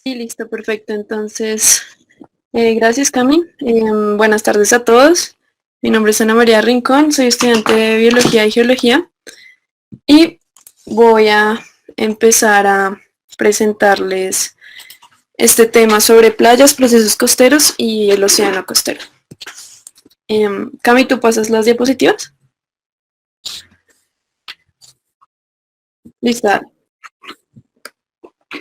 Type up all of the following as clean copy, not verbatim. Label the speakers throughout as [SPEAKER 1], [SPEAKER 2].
[SPEAKER 1] Sí, listo, perfecto. Entonces, gracias, Cami. Buenas tardes a todos. Mi nombre es Ana María Rincón, soy estudiante de Biología y Geología y voy a empezar a presentarles este tema sobre playas, procesos costeros y el océano costero. Cami, ¿tú pasas las diapositivas? Lista.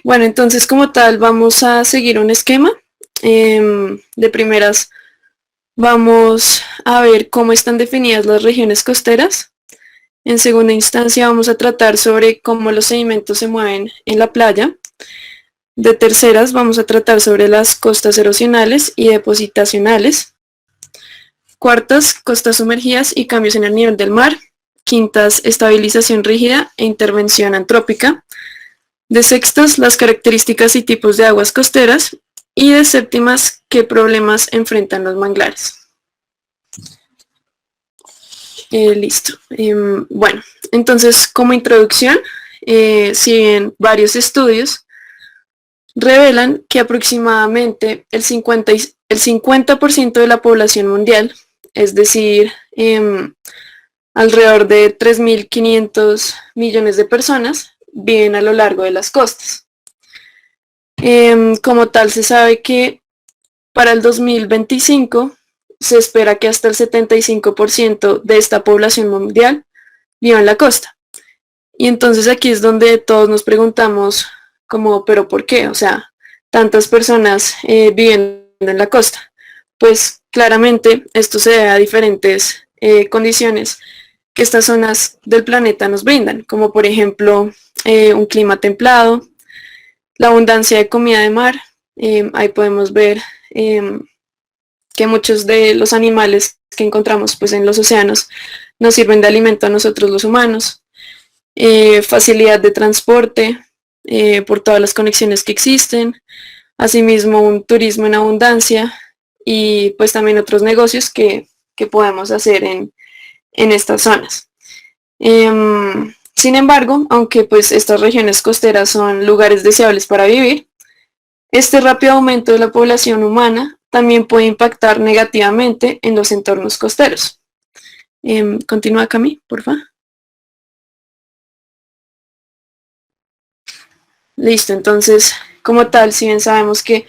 [SPEAKER 1] Bueno, entonces como tal vamos a seguir un esquema. De primeras vamos a ver cómo están definidas las regiones costeras. En segunda instancia vamos a tratar sobre cómo los sedimentos se mueven en la playa. De terceras vamos a tratar sobre las costas erosionales y depositacionales. Cuartas, costas sumergidas y cambios en el nivel del mar. Quintas, estabilización rígida e intervención antrópica. De sextas, las características y tipos de aguas costeras. Y de séptimas, qué problemas enfrentan los manglares. Listo. Bueno, entonces como introducción, si bien varios estudios revelan que aproximadamente el 50% de la población mundial, es decir, alrededor de 3.500 millones de personas, viven a lo largo de las costas. Como tal, se sabe que para el 2025 se espera que hasta el 75% de esta población mundial viva en la costa. Y entonces aquí es donde todos nos preguntamos como, pero ¿por qué? O sea, tantas personas viven en la costa. Pues claramente esto se debe a diferentes condiciones que estas zonas del planeta nos brindan, como por ejemplo un clima templado, la abundancia de comida de mar. Ahí podemos ver que muchos de los animales que encontramos pues, en los océanos nos sirven de alimento a nosotros los humanos. Facilidad de transporte por todas las conexiones que existen, asimismo un turismo en abundancia y pues también otros negocios que podemos hacer en estas zonas. Sin embargo, aunque pues estas regiones costeras son lugares deseables para vivir, este rápido aumento de la población humana también puede impactar negativamente en los entornos costeros. Continúa, Cami, por favor. Listo, entonces, como tal, si bien sabemos que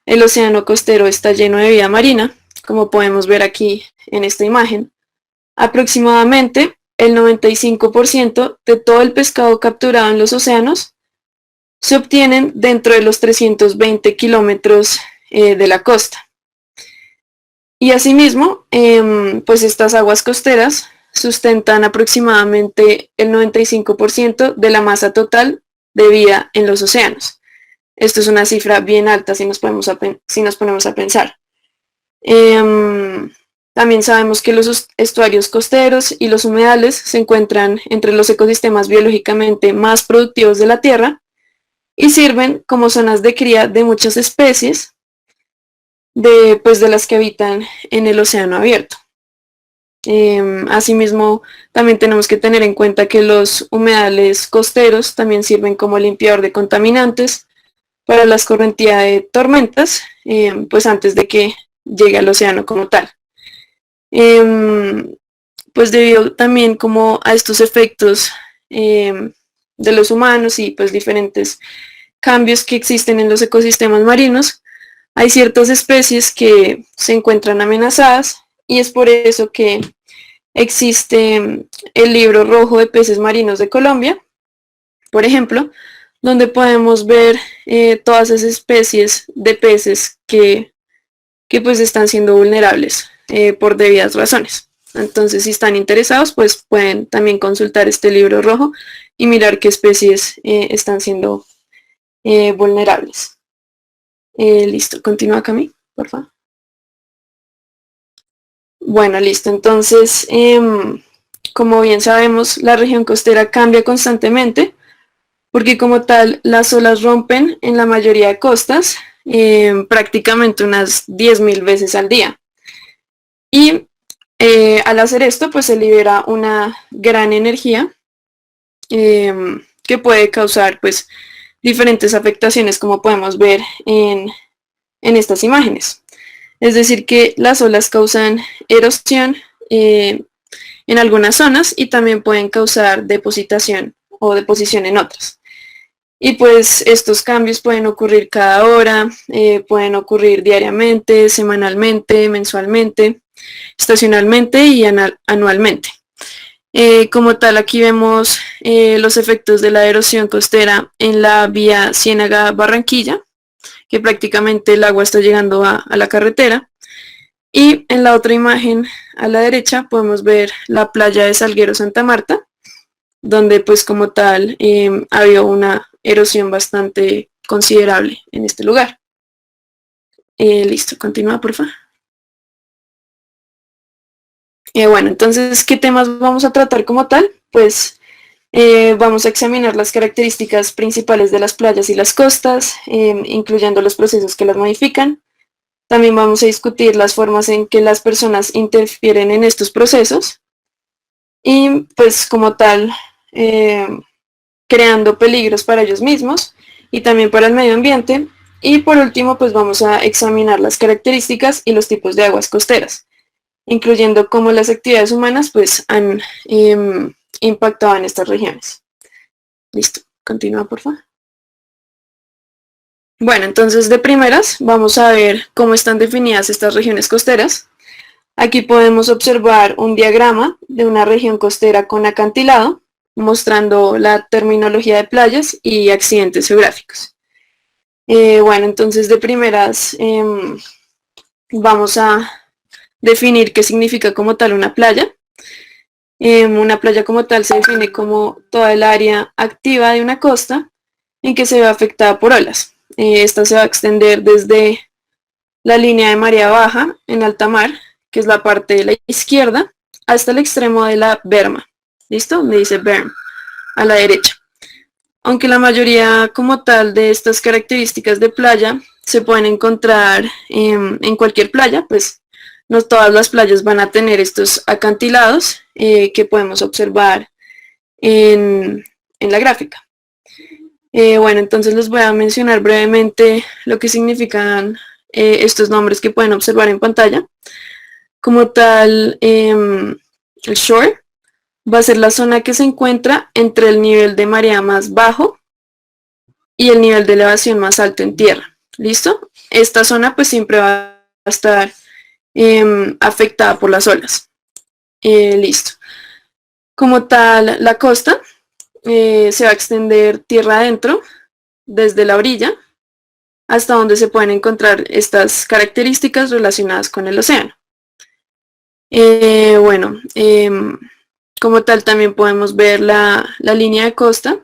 [SPEAKER 1] el océano costero está lleno de vida marina, como podemos ver aquí en esta imagen, aproximadamente el 95% de todo el pescado capturado en los océanos se obtienen dentro de los 320 kilómetros de la costa. Y asimismo, pues estas aguas costeras sustentan aproximadamente el 95% de la masa total de vida en los océanos. Esto es una cifra bien alta si nos ponemos a pensar. También sabemos que los estuarios costeros y los humedales se encuentran entre los ecosistemas biológicamente más productivos de la Tierra y sirven como zonas de cría de muchas especies de las que habitan en el océano abierto. Asimismo, también tenemos que tener en cuenta que los humedales costeros también sirven como limpiador de contaminantes para la escorrentía de tormentas, pues antes de que llegue al océano como tal. Pues debido también como a estos efectos de los humanos y pues diferentes cambios que existen en los ecosistemas marinos, hay ciertas especies que se encuentran amenazadas y es por eso que existe el libro rojo de peces marinos de Colombia, por ejemplo, donde podemos ver todas esas especies de peces que pues están siendo vulnerables por debidas razones. Entonces, si están interesados, pues pueden también consultar este libro rojo y mirar qué especies están siendo vulnerables. Listo, continúa, Cami, por favor. Bueno, listo. Entonces, como bien sabemos, la región costera cambia constantemente porque como tal las olas rompen en la mayoría de costas prácticamente unas 10.000 veces al día. Y al hacer esto, pues se libera una gran energía que puede causar pues diferentes afectaciones, como podemos ver en estas imágenes. Es decir, que las olas causan erosión en algunas zonas y también pueden causar depositación o deposición en otras. Y pues estos cambios pueden ocurrir cada hora, pueden ocurrir diariamente, semanalmente, mensualmente, estacionalmente y anualmente. Como tal, aquí vemos los efectos de la erosión costera en la vía Ciénaga-Barranquilla, que prácticamente el agua está llegando a la carretera. Y en la otra imagen a la derecha podemos ver la playa de Salguero Santa Marta, donde pues como tal ha habido una erosión bastante considerable en este lugar. Listo, continúa por favor. Bueno, entonces, ¿qué temas vamos a tratar como tal? Pues vamos a examinar las características principales de las playas y las costas, incluyendo los procesos que las modifican. También vamos a discutir las formas en que las personas interfieren en estos procesos y pues como tal creando peligros para ellos mismos y también para el medio ambiente. Y por último pues vamos a examinar las características y los tipos de aguas costeras, incluyendo cómo las actividades humanas pues han impactado en estas regiones. Listo, continúa por favor. Bueno, entonces de primeras vamos a ver cómo están definidas estas regiones costeras. Aquí podemos observar un diagrama de una región costera con acantilado, mostrando la terminología de playas y accidentes geográficos. Bueno, entonces de primeras vamos a definir qué significa como tal una playa. Una playa como tal se define como toda el área activa de una costa en que se ve afectada por olas. Esta se va a extender desde la línea de marea baja en alta mar, que es la parte de la izquierda, hasta el extremo de la berma. ¿Listo? Donde dice berm, a la derecha. Aunque la mayoría como tal de estas características de playa se pueden encontrar en cualquier playa, pues no todas las playas van a tener estos acantilados que podemos observar en la gráfica. Bueno, entonces les voy a mencionar brevemente lo que significan estos nombres que pueden observar en pantalla. Como tal, el shore va a ser la zona que se encuentra entre el nivel de marea más bajo y el nivel de elevación más alto en tierra. ¿Listo? Esta zona pues siempre va a estar afectada por las olas. Listo. Como tal, la costa se va a extender tierra adentro desde la orilla hasta donde se pueden encontrar estas características relacionadas con el océano. Bueno, como tal también podemos ver la línea de costa.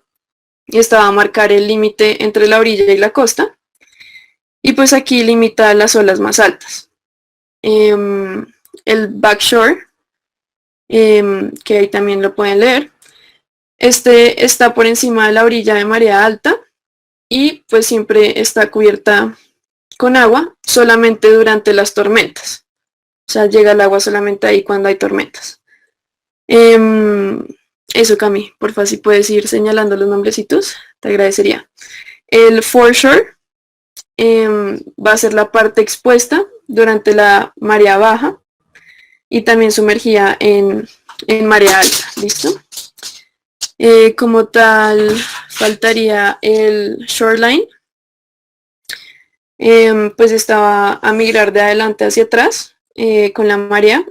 [SPEAKER 1] Esta va a marcar el límite entre la orilla y la costa. Y pues aquí limita las olas más altas. El backshore, que ahí también lo pueden leer, este está por encima de la orilla de marea alta y pues siempre está cubierta con agua solamente durante las tormentas. O sea, llega el agua solamente ahí cuando hay tormentas. Eso, Cami, porfa, si puedes ir señalando los nombrecitos, te agradecería. El foreshore va a ser la parte expuesta durante la marea baja y también sumergida en marea alta. ¿Listo? Como tal, faltaría el shoreline. Pues estaba a migrar de adelante hacia atrás con la marea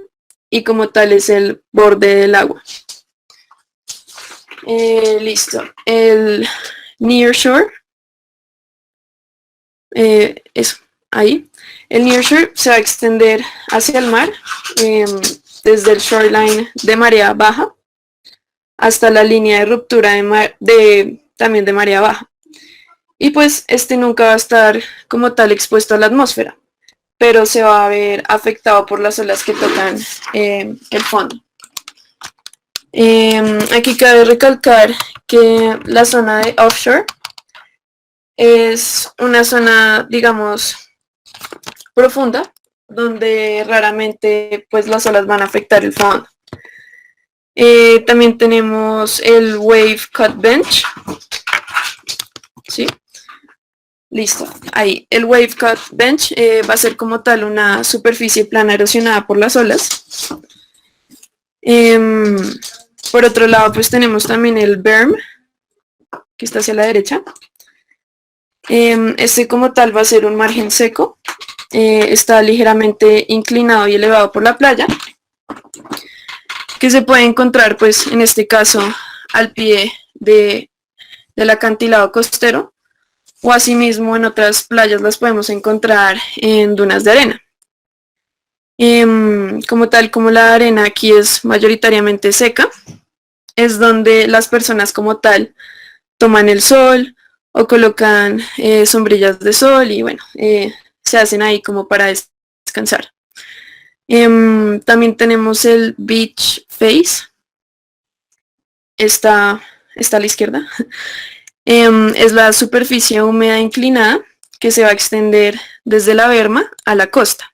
[SPEAKER 1] y como tal es el borde del agua. Listo. El near shore. Eso, ahí. El near shore se va a extender hacia el mar desde el shoreline de marea baja hasta la línea de ruptura también de marea baja. Y pues este nunca va a estar como tal expuesto a la atmósfera, pero se va a ver afectado por las olas que tocan el fondo. Aquí cabe recalcar que la zona de offshore es una zona, digamos, profunda, donde raramente pues las olas van a afectar el fondo. También tenemos el Wave Cut Bench, ¿sí? Listo. Ahí el Wave Cut Bench va a ser como tal una superficie plana erosionada por las olas. Em, por otro lado, pues tenemos también el berm, que está hacia la derecha. Este como tal va a ser un margen seco. Está ligeramente inclinado y elevado por la playa, que se puede encontrar, pues, en este caso, al pie del acantilado costero, o asimismo en otras playas las podemos encontrar en dunas de arena. Como tal, como la arena aquí es mayoritariamente seca, es donde las personas como tal toman el sol o colocan sombrillas de sol y bueno, se hacen ahí como para descansar. También tenemos el beach face, está a la izquierda. Es la superficie húmeda inclinada que se va a extender desde la berma a la costa.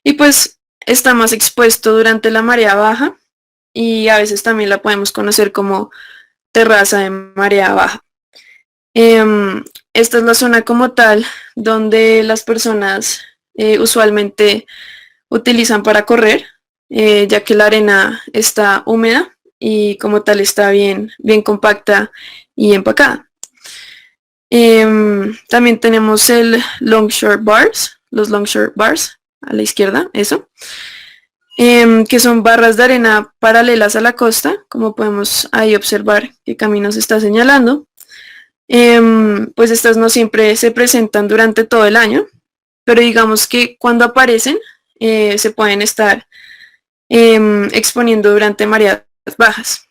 [SPEAKER 1] Y pues está más expuesto durante la marea baja y a veces también la podemos conocer como terraza de marea baja. Esta es la zona como tal donde las personas usualmente utilizan para correr, ya que la arena está húmeda y como tal está bien compacta y empacada. También tenemos el Longshore Bars, los Longshore Bars a la izquierda, eso, que son barras de arena paralelas a la costa, como podemos ahí observar qué camino se está señalando. Pues estas no siempre se presentan durante todo el año, pero digamos que cuando aparecen se pueden estar exponiendo durante mareas bajas.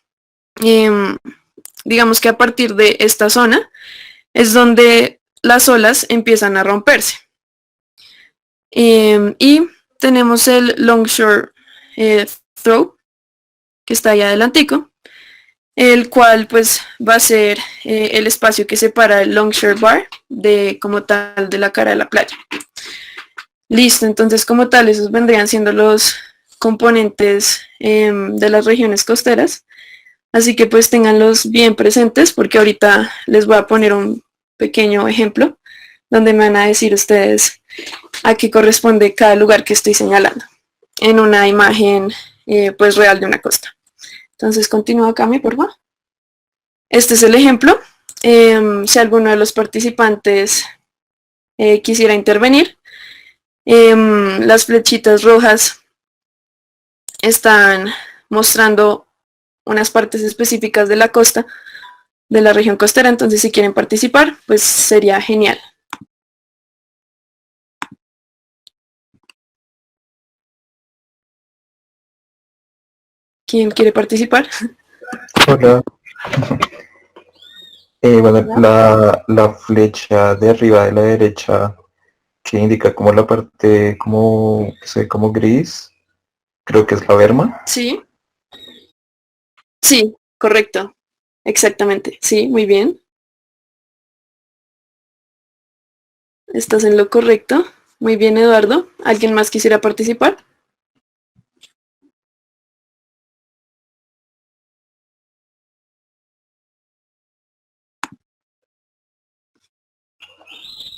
[SPEAKER 1] Em, digamos que a partir de esta zona es donde las olas empiezan a romperse. Y tenemos el Longshore Throw, que está ahí adelantico, el cual pues va a ser el espacio que separa el Longshore Bar de como tal de la cara de la playa. Listo, entonces como tal esos vendrían siendo los componentes de las regiones costeras, así que pues tenganlos bien presentes porque ahorita les voy a poner un pequeño ejemplo donde me van a decir ustedes a qué corresponde cada lugar que estoy señalando en una imagen pues real de una costa. Entonces continúa, Cami, por favor. Este es el ejemplo. Si alguno de los participantes quisiera intervenir, las flechitas rojas están mostrando unas partes específicas de la costa, de la región costera, entonces si quieren participar, pues sería genial. ¿Quién quiere participar?
[SPEAKER 2] Hola. Bueno, la flecha de arriba de la derecha que indica como la parte como, que se ve como gris, creo que es la berma.
[SPEAKER 1] Sí, sí, correcto, exactamente, sí, muy bien. Estás en lo correcto. Muy bien, Eduardo. ¿Alguien más quisiera participar?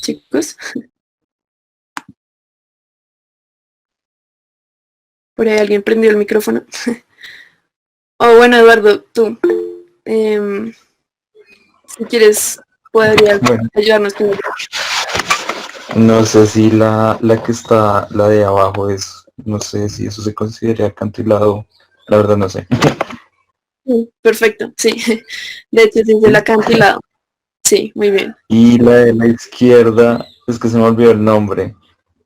[SPEAKER 1] Chicos, por ahí alguien prendió el micrófono. Oh, bueno, Eduardo, tú, si quieres, podrías
[SPEAKER 2] Bueno,
[SPEAKER 1] ayudarnos con el...
[SPEAKER 2] no sé si la que está, la de abajo es, no sé si eso se considera acantilado, la verdad no sé.
[SPEAKER 1] Perfecto, sí. De hecho, es el acantilado. Sí, muy bien.
[SPEAKER 2] Y la de la izquierda, es que se me olvidó el nombre,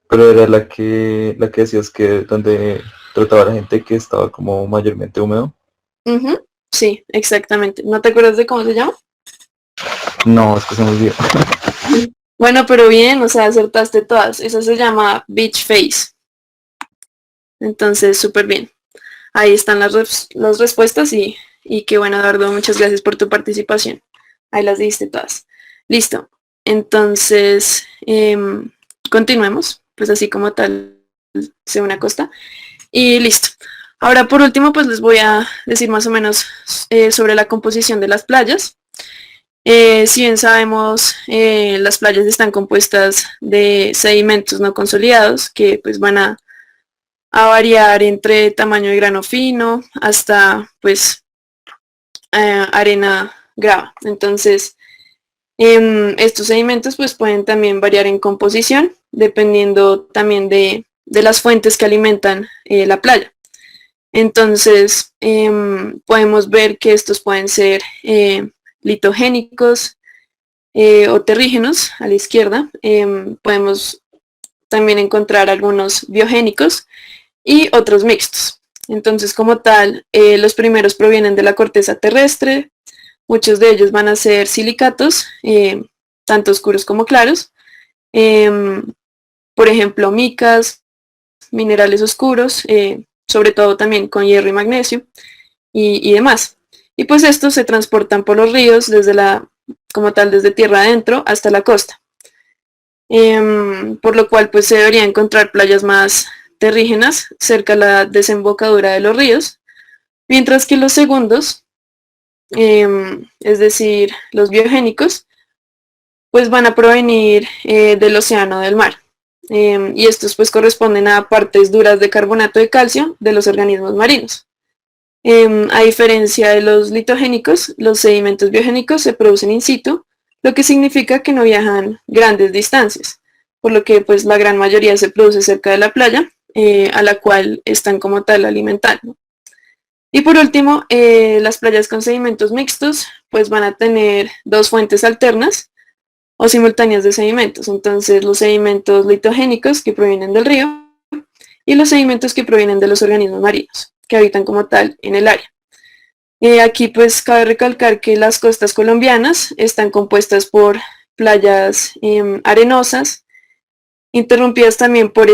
[SPEAKER 2] pero era la que decías que donde trataba a la gente que estaba como mayormente húmedo.
[SPEAKER 1] Sí, exactamente. ¿No te acuerdas de cómo se llama?
[SPEAKER 2] No, es que se me olvidó.
[SPEAKER 1] Bueno, pero bien, o sea, acertaste todas. Esa se llama Beach Face. Entonces, súper bien. Ahí están las respuestas y qué bueno, Eduardo, muchas gracias por tu participación. Ahí las diste todas. Listo. Entonces, continuemos, pues así como tal sea una costa. Y listo. Ahora, por último, pues les voy a decir más o menos sobre la composición de las playas. Si bien sabemos, las playas están compuestas de sedimentos no consolidados que pues van a variar entre tamaño de grano fino hasta pues arena grava. Entonces, estos sedimentos pues pueden también variar en composición dependiendo también de las fuentes que alimentan la playa. Entonces, podemos ver que estos pueden ser litogénicos o terrígenos a la izquierda. Podemos también encontrar algunos biogénicos y otros mixtos. Entonces, como tal, los primeros provienen de la corteza terrestre, muchos de ellos van a ser silicatos, tanto oscuros como claros, por ejemplo, micas, minerales oscuros, sobre todo también con hierro y magnesio y demás. Y pues estos se transportan por los ríos como tal, desde tierra adentro hasta la costa. Por lo cual pues se debería encontrar playas más terrígenas cerca de la desembocadura de los ríos, mientras que los segundos, es decir, los biogénicos, pues van a provenir del océano o del mar. Y estos pues corresponden a partes duras de carbonato de calcio de los organismos marinos. A diferencia de los litogénicos, los sedimentos biogénicos se producen in situ, lo que significa que no viajan grandes distancias, por lo que pues la gran mayoría se produce cerca de la playa, a la cual están como tal alimentando. Y por último, las playas con sedimentos mixtos pues van a tener dos fuentes alternas o simultáneas de sedimentos. Entonces los sedimentos litogénicos que provienen del río y los sedimentos que provienen de los organismos marinos que habitan como tal en el área. Aquí pues cabe recalcar que las costas colombianas están compuestas por playas arenosas, interrumpidas también por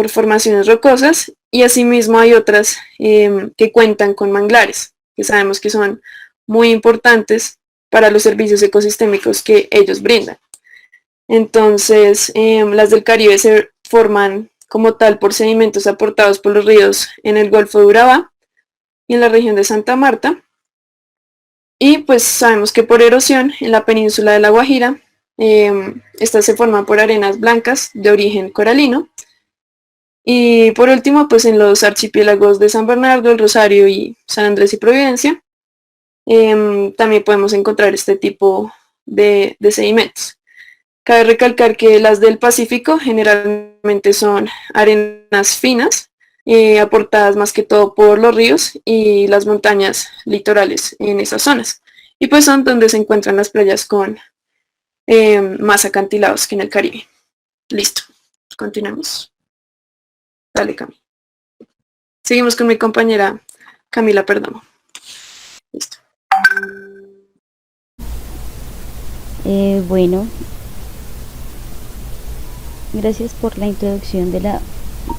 [SPEAKER 1] formaciones rocosas, y asimismo hay otras que cuentan con manglares, que sabemos que son muy importantes para los servicios ecosistémicos que ellos brindan. Entonces, las del Caribe se forman como tal por sedimentos aportados por los ríos en el Golfo de Urabá y en la región de Santa Marta. Y pues sabemos que por erosión en la península de La Guajira, esta se forma por arenas blancas de origen coralino. Y por último, pues en los archipiélagos de San Bernardo, El Rosario y San Andrés y Providencia, también podemos encontrar este tipo de sedimentos. Cabe recalcar que las del Pacífico generalmente son arenas finas, aportadas más que todo por los ríos y las montañas litorales en esas zonas. Y pues son donde se encuentran las playas con más acantilados que en el Caribe. Listo, continuamos. Dale, Cami. Seguimos con mi compañera Camila Perdomo. Listo.
[SPEAKER 3] Bueno, gracias por la introducción de la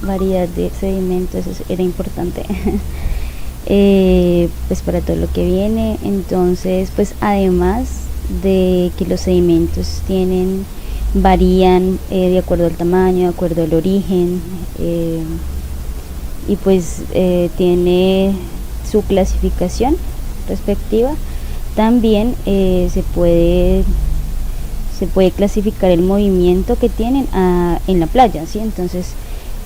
[SPEAKER 3] variedad de sedimentos, eso era importante. Pues para todo lo que viene, entonces pues además de que los sedimentos varían de acuerdo al tamaño, de acuerdo al origen, y pues tiene su clasificación respectiva. También se puede clasificar el movimiento que tienen en la playa, ¿sí? Entonces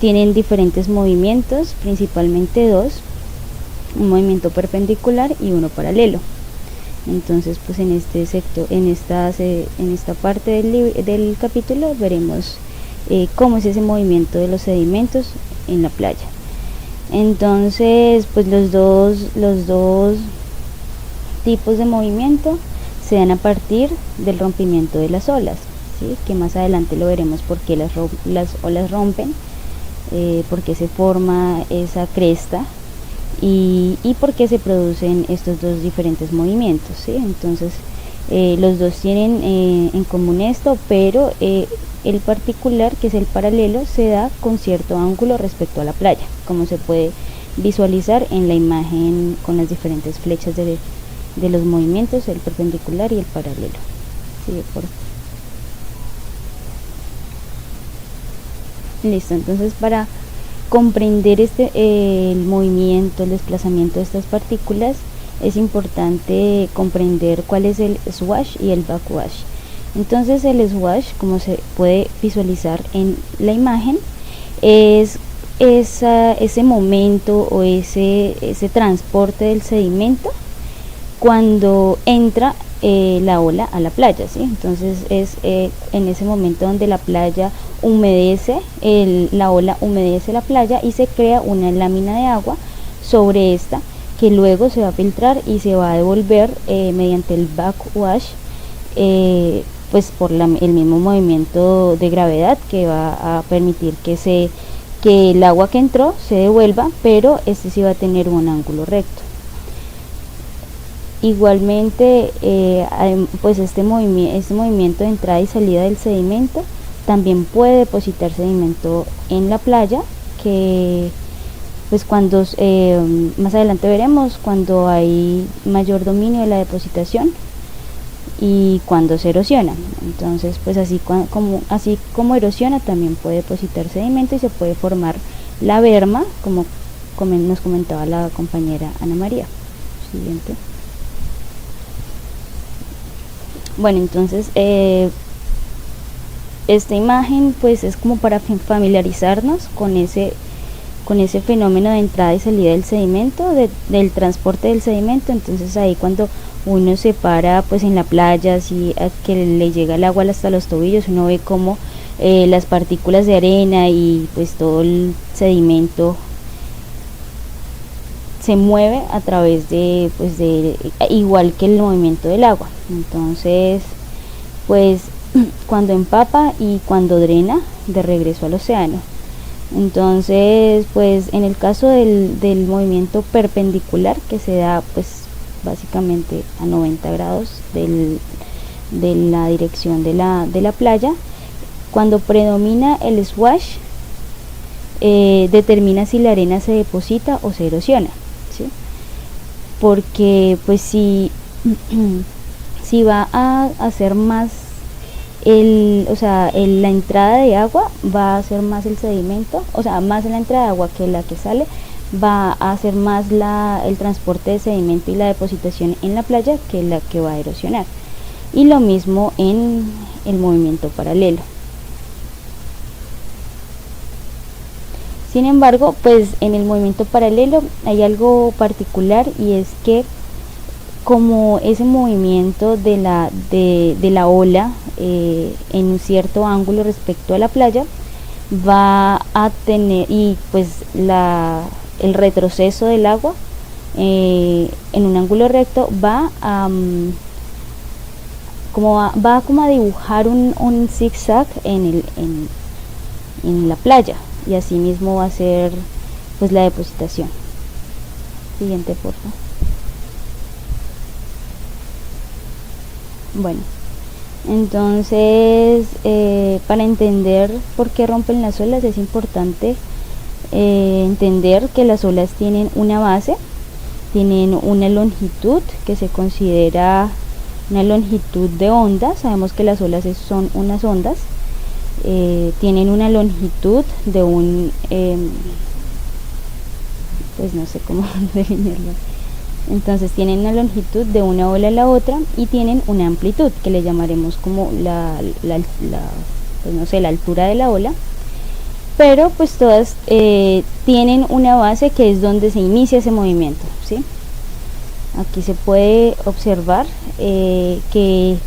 [SPEAKER 3] tienen diferentes movimientos, principalmente dos, un movimiento perpendicular y uno paralelo. Entonces pues en este sector, en esta parte del capítulo veremos cómo es ese movimiento de los sedimentos en la playa. Entonces pues los dos tipos de movimiento se dan a partir del rompimiento de las olas, ¿sí? Que más adelante lo veremos porque las olas rompen, porque se forma esa cresta y porque se producen estos dos diferentes movimientos, ¿sí? Entonces los dos tienen en común esto, pero el particular, que es el paralelo, se da con cierto ángulo respecto a la playa, como se puede visualizar en la imagen con las diferentes flechas de los movimientos, el perpendicular y el paralelo. Sigue por... Listo, entonces para comprender el movimiento, el desplazamiento de estas partículas, es importante comprender cuál es el swash y el backwash. Entonces el swash, como se puede visualizar en la imagen, es ese momento o ese transporte del sedimento cuando entra la ola a la playa, ¿sí? Entonces es en ese momento donde la playa humedece, la ola humedece la playa y se crea una lámina de agua sobre esta, que luego se va a filtrar y se va a devolver mediante el backwash, pues por el mismo movimiento de gravedad que va a permitir que el agua que entró se devuelva, pero este sí va a tener un ángulo recto. Igualmente, pues este movimiento de entrada y salida del sedimento también puede depositar sedimento en la playa, que pues cuando más adelante veremos cuando hay mayor dominio de la depositación y cuando se erosiona. Entonces, pues así como erosiona, también puede depositar sedimento y se puede formar la berma, como nos comentaba la compañera Ana María. Siguiente. Bueno, entonces esta imagen pues es como para familiarizarnos con ese fenómeno de entrada y salida del sedimento, del transporte del sedimento. Entonces ahí cuando uno se para pues en la playa, así que le llega el agua hasta los tobillos, uno ve como las partículas de arena y pues todo el sedimento se mueve a través de igual que el movimiento del agua. Entonces pues cuando empapa y cuando drena de regreso al océano. Entonces pues en el caso del movimiento perpendicular, que se da pues básicamente a 90 grados de la dirección de la playa, cuando predomina el swash, determina si la arena se deposita o se erosiona, ¿sí? Porque pues si va a hacer más la entrada de agua, va a hacer más el sedimento, o sea, más la entrada de agua que la que sale, va a hacer más el transporte de sedimento y la depositación en la playa que la que va a erosionar. Y lo mismo en el movimiento paralelo. Sin embargo, pues en el movimiento paralelo hay algo particular, y es que como ese movimiento de la ola en un cierto ángulo respecto a la playa va a tener, y pues el retroceso del agua en un ángulo recto va como a dibujar un zigzag en la playa, y así mismo va a ser pues la depositación. Siguiente, por favor. Bueno, entonces para entender por qué rompen las olas es importante entender que las olas tienen una base, tienen una longitud que se considera una longitud de onda. Sabemos que las olas son unas ondas. Tienen una longitud de pues no sé cómo definirlo. Entonces tienen una longitud de una ola a la otra, y tienen una amplitud que le llamaremos como pues no sé, la altura de la ola. Pero pues todas tienen una base que es donde se inicia ese movimiento, ¿sí? Aquí se puede observar que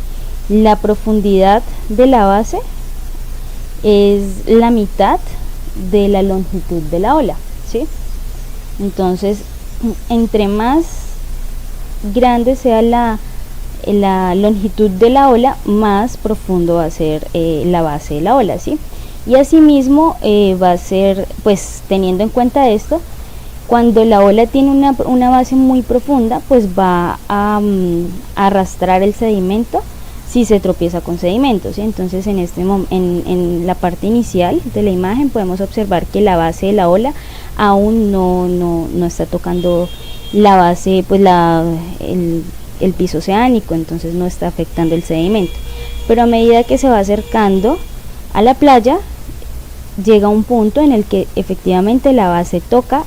[SPEAKER 3] la profundidad de la base es la mitad de la longitud de la ola, ¿sí? Entonces, entre más grande sea la longitud de la ola, más profundo va a ser la base de la ola, ¿sí? Y asimismo va a ser, pues teniendo en cuenta esto, cuando la ola tiene una base muy profunda, pues va a arrastrar el sedimento si se tropieza con sedimentos, ¿sí? Entonces en la parte inicial de la imagen podemos observar que la base de la ola aún no está tocando la base, pues el piso oceánico, entonces no está afectando el sedimento. Pero a medida que se va acercando a la playa, llega un punto en el que efectivamente la base toca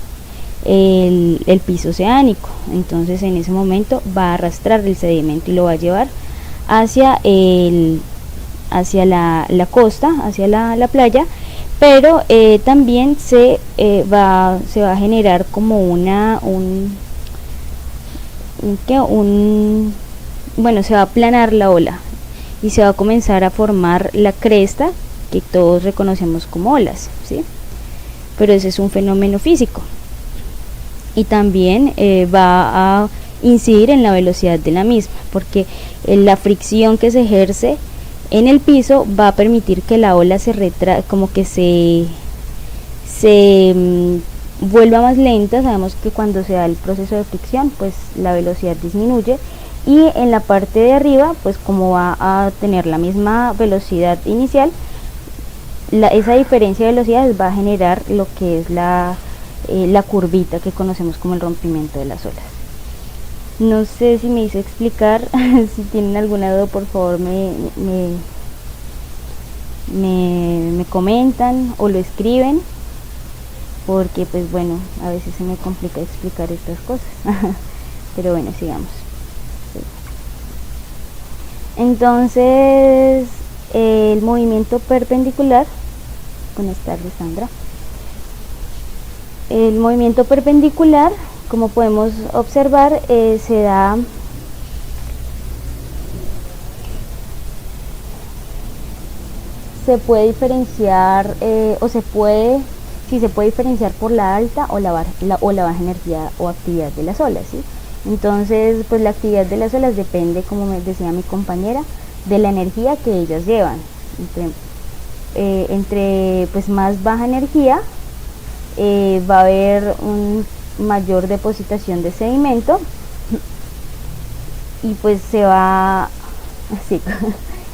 [SPEAKER 3] el piso oceánico. Entonces en ese momento va a arrastrar el sedimento y lo va a llevar hacia la costa, hacia la playa, pero también se va a generar como bueno, se va a aplanar la ola y se va a comenzar a formar la cresta que todos reconocemos como olas, ¿sí? Pero ese es un fenómeno físico y también va a incidir en la velocidad de la misma, porque la fricción que se ejerce en el piso va a permitir que la ola como que se vuelva más lenta. Sabemos que cuando se da el proceso de fricción, pues la velocidad disminuye, y en la parte de arriba, pues como va a tener la misma velocidad inicial, esa diferencia de velocidades va a generar lo que es la curvita que conocemos como el rompimiento de las olas. No sé si me hice explicar. Si tienen alguna duda, por favor me comentan o lo escriben, porque pues bueno, a veces se me complica explicar estas cosas. Pero bueno, sigamos. Entonces, el movimiento perpendicular, buenas tardes Sandra, el movimiento perpendicular, como podemos observar, se puede diferenciar se puede diferenciar por la alta o la baja energía o actividad de las olas, ¿sí? Entonces, pues la actividad de las olas depende, como me decía mi compañera, de la energía que ellas llevan. Entre pues más baja energía, va a haber un mayor depositación de sedimento y pues se va así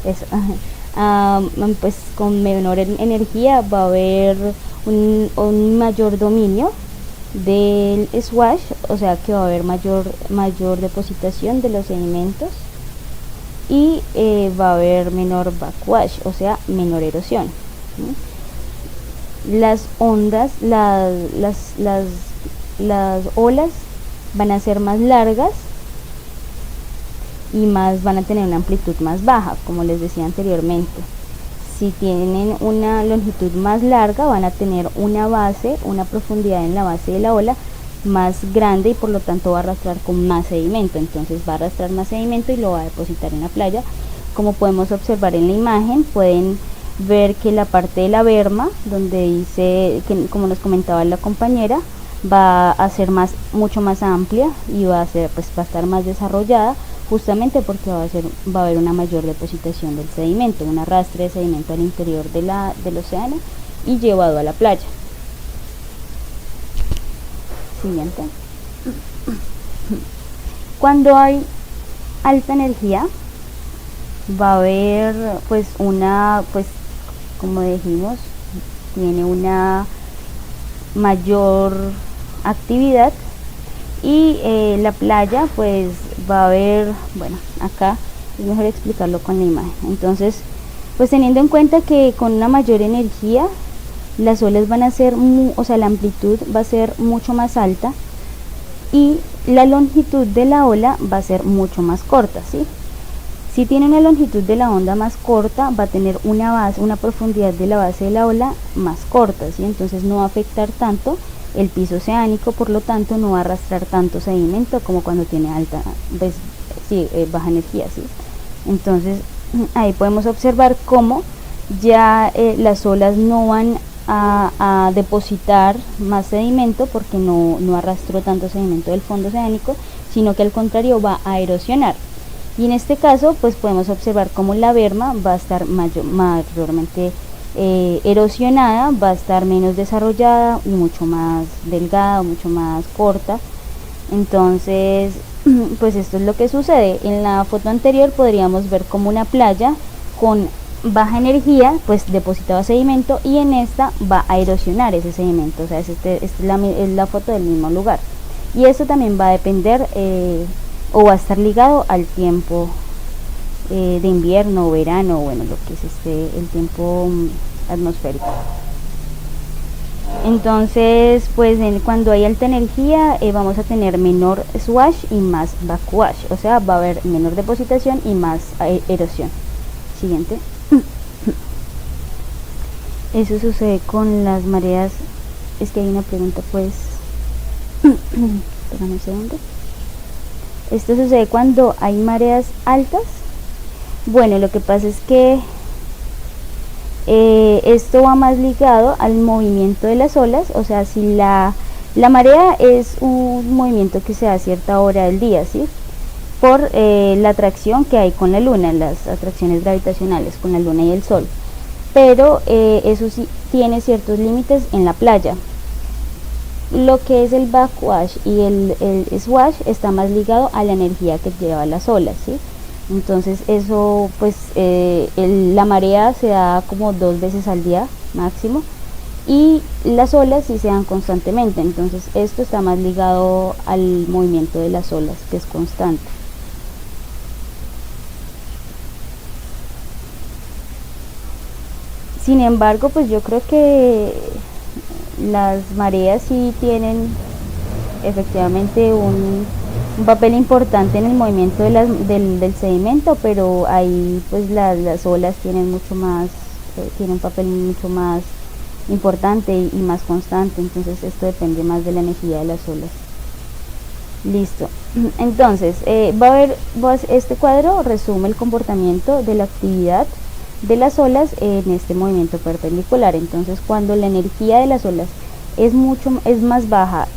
[SPEAKER 3] eso. Pues con menor energía va a haber un mayor dominio del swash, o sea que va a haber mayor depositación de los sedimentos, y va a haber menor backwash, o sea menor erosión, ¿sí? Las ondas, las olas van a ser más largas y van a tener una amplitud más baja, como les decía anteriormente. Si tienen una longitud más larga, van a tener una profundidad en la base de la ola más grande, y por lo tanto va a arrastrar con más sedimento. Entonces va a arrastrar más sedimento y lo va a depositar en la playa. Como podemos observar en la imagen, pueden ver que la parte de la berma, donde dice, que como nos comentaba la compañera, va a ser mucho más amplia y va a estar más desarrollada, justamente porque va a haber una mayor depositación del sedimento, un arrastre de sedimento al interior del océano y llevado a la playa. Siguiente. Cuando hay alta energía, va a haber como dijimos, tiene una mayor actividad, y la playa pues va a haber, bueno, acá es mejor explicarlo con la imagen. Entonces, pues teniendo en cuenta que con una mayor energía las olas van a ser, la amplitud va a ser mucho más alta y la longitud de la ola va a ser mucho más corta, ¿sí? Si tiene una longitud de la onda más corta, va a tener una profundidad de la base de la ola más corta, ¿sí? Entonces no va a afectar tanto el piso oceánico, por lo tanto no va a arrastrar tanto sedimento como cuando tiene baja energía, ¿sí? Entonces ahí podemos observar cómo ya las olas no van a depositar más sedimento, porque no arrastró tanto sedimento del fondo oceánico, sino que al contrario va a erosionar. Y en este caso pues podemos observar cómo la berma va a estar mayormente erosionada, va a estar menos desarrollada y mucho más delgada, mucho más corta. Entonces pues esto es lo que sucede. En la foto anterior podríamos ver como una playa con baja energía pues depositaba sedimento, y en esta va a erosionar ese sedimento, o sea es la foto del mismo lugar. Y esto también va a depender o va a estar ligado al tiempo de invierno o verano, bueno, lo que es el tiempo atmosférico. Entonces, pues cuando hay alta energía vamos a tener menor swash y más backwash, o sea, va a haber menor depositación y más erosión. Siguiente. Eso sucede con las mareas. Es que hay una pregunta, pues. Espérame un segundo. Esto sucede cuando hay mareas altas. Bueno, lo que pasa es que esto va más ligado al movimiento de las olas, o sea, si la marea es un movimiento que se da a cierta hora del día, ¿sí? Por la atracción que hay con la luna, las atracciones gravitacionales con la luna y el sol, pero eso sí tiene ciertos límites en la playa. Lo que es el backwash y el swash está más ligado a la energía que lleva las olas, ¿sí? Entonces eso, pues la marea se da como 2 veces al día máximo, y las olas sí se dan constantemente. Entonces esto está más ligado al movimiento de las olas, que es constante. Sin embargo, pues yo creo que las mareas sí tienen efectivamente un papel importante en el movimiento de del sedimento, pero ahí pues las olas tienen mucho más, tienen un papel mucho más importante y más constante. Entonces esto depende más de la energía de las olas. Listo. Entonces va a haber, este cuadro resume el comportamiento de la actividad de las olas en este movimiento perpendicular. Entonces cuando la energía de las olas es más baja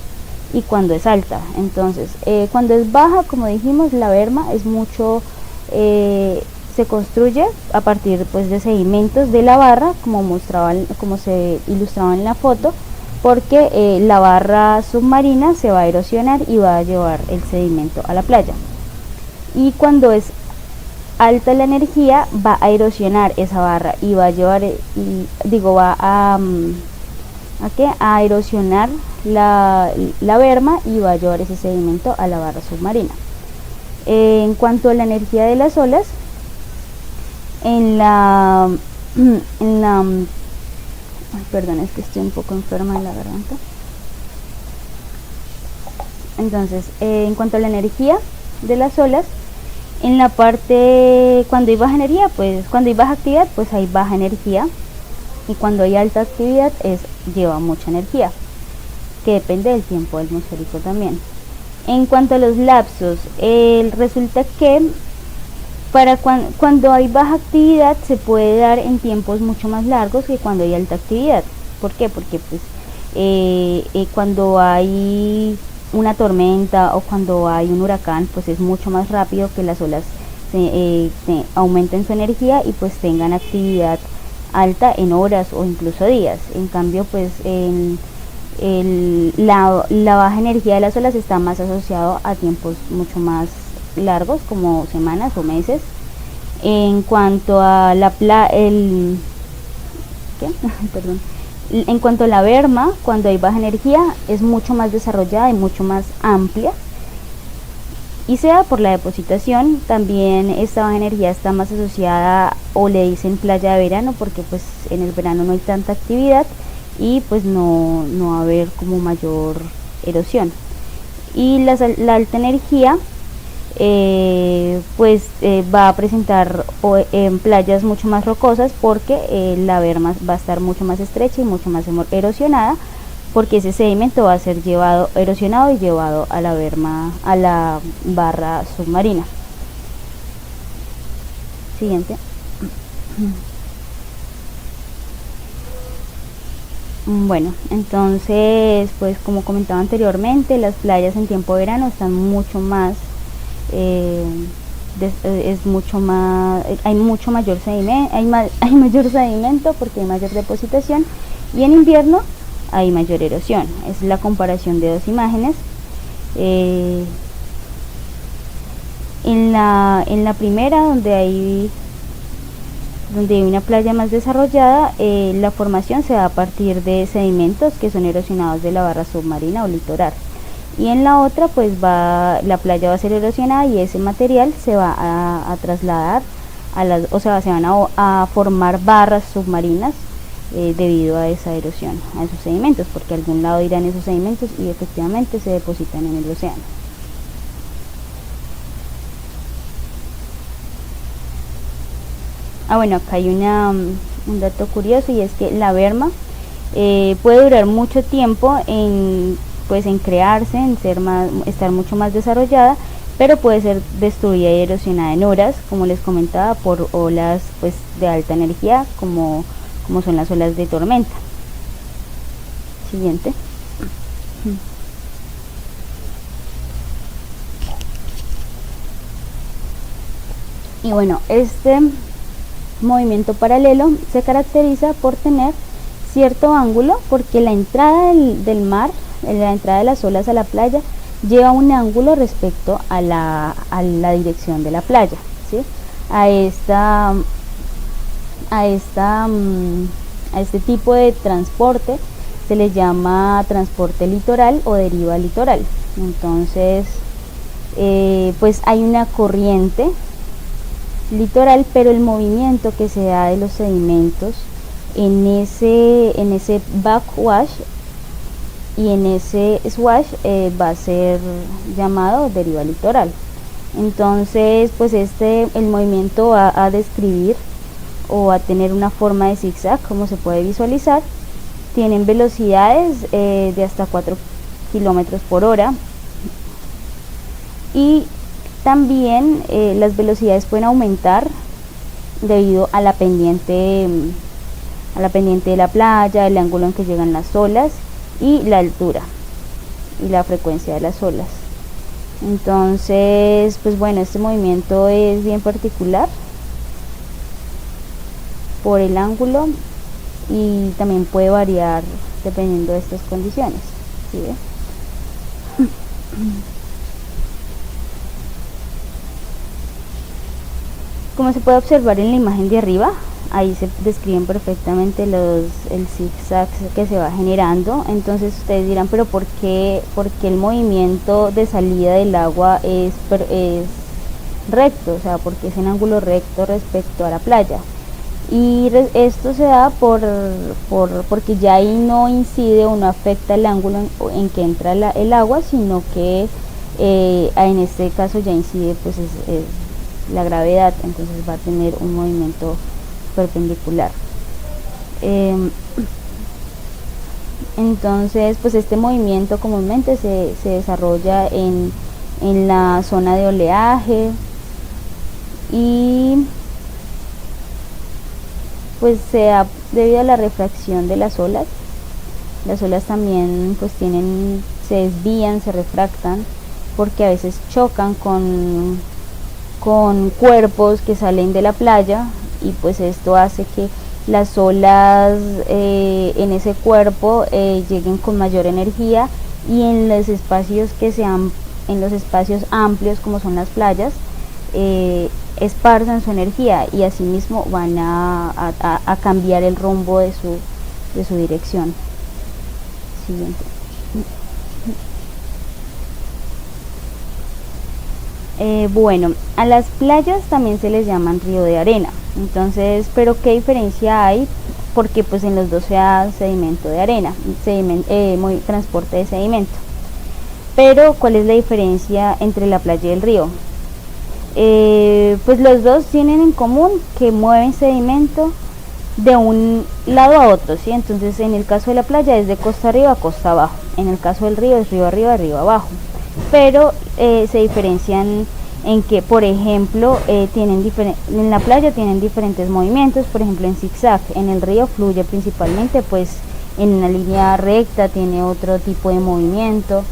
[SPEAKER 3] y cuando es alta. Entonces cuando es baja, como dijimos, la berma es mucho, se construye a partir pues de sedimentos de la barra, como se ilustraba en la foto, porque la barra submarina se va a erosionar y va a llevar el sedimento a la playa. Y cuando es alta la energía, va a erosionar esa barra y va a llevar, va a erosionar la berma y va a llevar ese sedimento a la barra submarina. En cuanto a la energía de las olas, perdón, es que estoy un poco enferma de la garganta. Entonces, en cuanto a la energía de las olas, en la parte, cuando hay baja energía, pues cuando hay baja actividad, pues hay baja energía, y cuando hay alta actividad lleva mucha energía, que depende del tiempo atmosférico también. En cuanto a los lapsos, resulta que cuando hay baja actividad se puede dar en tiempos mucho más largos que cuando hay alta actividad. ¿Por qué? Porque pues cuando hay una tormenta o cuando hay un huracán, pues es mucho más rápido que las olas aumenten su energía y pues tengan actividad alta en horas o incluso días. En cambio, pues la baja energía de las olas está más asociado a tiempos mucho más largos, como semanas o meses. En cuanto a en cuanto a la berma, cuando hay baja energía es mucho más desarrollada y mucho más amplia, y se da por la depositación. También esta baja energía está más asociada, o le dicen playa de verano, porque pues en el verano no hay tanta actividad y pues no va a haber como mayor erosión. Y la alta energía va a presentar en playas mucho más rocosas, porque la berma va a estar mucho más estrecha y mucho más erosionada, porque ese sedimento va a ser erosionado y llevado a la berma, a la barra submarina. Siguiente. Bueno, entonces pues como comentaba anteriormente, las playas en tiempo de verano están mucho más hay mucho mayor sedimento, hay mayor sedimento porque hay mayor depositación, y en invierno hay mayor erosión. Es la comparación de dos imágenes. En la primera, donde hay una playa más desarrollada, la formación se da a partir de sedimentos que son erosionados de la barra submarina o litoral. Y en la otra, pues la playa va a ser erosionada y ese material se va a trasladar se van a formar barras submarinas debido a esa erosión, a esos sedimentos, porque a algún lado irán esos sedimentos y efectivamente se depositan en el océano. Bueno, acá hay un dato curioso, y es que la berma puede durar mucho tiempo en crearse, estar mucho más desarrollada, pero puede ser destruida y erosionada en horas, como les comentaba, por olas pues de alta energía, como son las olas de tormenta. Siguiente. Y bueno, este movimiento paralelo se caracteriza por tener cierto ángulo, porque la entrada del mar, la entrada de las olas a la playa, lleva un ángulo respecto a la dirección de la playa, ¿sí? A este tipo de transporte se le llama transporte litoral o deriva litoral. Entonces pues hay una corriente litoral, pero el movimiento que se da de los sedimentos en ese backwash y en ese swash va a ser llamado deriva litoral. Entonces pues el movimiento va a describir o a tener una forma de zigzag, como se puede visualizar. Tienen velocidades de hasta 4 kilómetros por hora, y también las velocidades pueden aumentar debido a la pendiente de la playa, el ángulo en que llegan las olas y la altura y la frecuencia de las olas. Entonces pues bueno, este movimiento es bien particular por el ángulo y también puede variar dependiendo de estas condiciones, ¿sí ve? Como se puede observar en la imagen de arriba, ahí se describen perfectamente el zigzag que se va generando. Entonces ustedes dirán, pero ¿por qué el movimiento de salida del agua es recto? O sea, ¿por qué es en ángulo recto respecto a la playa? Y esto se da porque ya ahí no incide o no afecta el ángulo en que entra el agua, sino que en este caso ya incide pues es la gravedad, entonces va a tener un movimiento perpendicular. Entonces pues este movimiento comúnmente se desarrolla en la zona de oleaje, y pues se da debido a la refracción de las olas. Las olas también pues se desvían, se refractan, porque a veces chocan con cuerpos que salen de la playa, y pues esto hace que las olas en ese cuerpo lleguen con mayor energía, y en los espacios en los espacios amplios como son las playas esparzan su energía, y asimismo van a cambiar el rumbo de su dirección. Siguiente. Bueno, a las playas también se les llaman río de arena. Entonces, pero ¿qué diferencia hay? Porque pues en los dos se da sedimento de arena, transporte de sedimento. Pero ¿cuál es la diferencia entre la playa y el río? Pues los dos tienen en común que mueven sedimento de un lado a otro, ¿sí? Entonces en el caso de la playa es de costa arriba a costa abajo, en el caso del río es río arriba, río abajo. Pero se diferencian en que, por ejemplo, en la playa tienen diferentes movimientos, por ejemplo en zigzag. En el río fluye principalmente pues en una línea recta, tiene otro tipo de movimiento.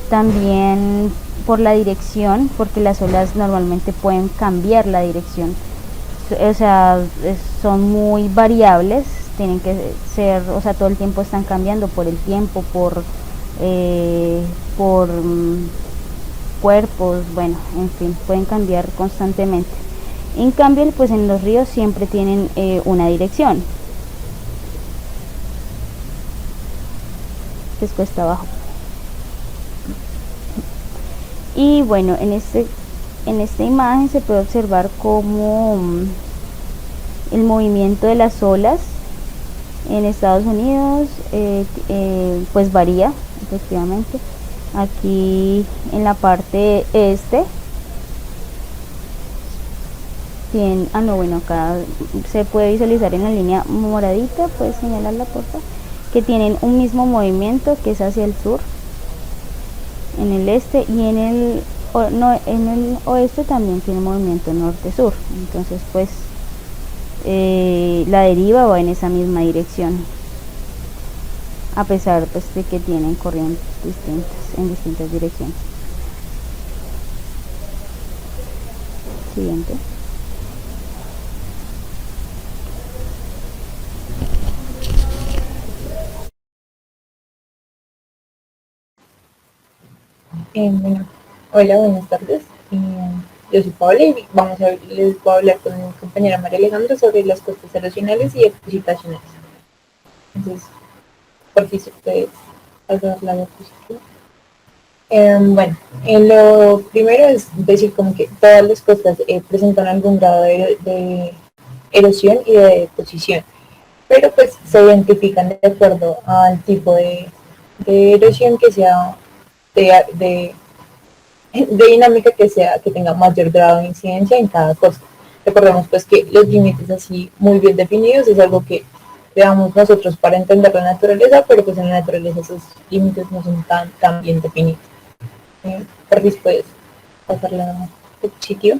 [SPEAKER 3] También por la dirección, porque las olas normalmente pueden cambiar la dirección, o sea, son muy variables, tienen que ser, o sea, todo el tiempo están cambiando por el tiempo, por cuerpos, bueno, en fin, pueden cambiar constantemente. En cambio, pues en los ríos siempre tienen una dirección, que es cuesta abajo. Y bueno, en esta imagen se puede observar cómo el movimiento de las olas En Estados Unidos pues varía, efectivamente. Aquí en la parte este tienen, no, bueno, acá se puede visualizar en la línea moradita, puedes señalarla por favor, que tienen un mismo movimiento que es hacia el sur, en el este, y en el oeste también tiene movimiento norte-sur. Entonces pues la deriva va en esa misma dirección, a pesar pues de que tienen corrientes distintas en distintas direcciones. Siguiente.
[SPEAKER 4] Bueno, hola, buenas tardes. Yo soy Paola y les voy a hablar con mi compañera María Alejandra sobre las costas erosionales y precipitaciones. Entonces, por si se puede pasar la diapositiva. Bueno, lo primero es decir como que todas las costas presentan algún grado de erosión y de deposición, pero pues se identifican de acuerdo al tipo de erosión que sea de dinámica que tenga mayor grado de incidencia en cada costa. Recordemos pues que los límites así muy bien definidos es algo que veamos nosotros para entender la naturaleza, pero pues en la naturaleza esos límites no son tan bien definidos. Por después pasar la diapositiva.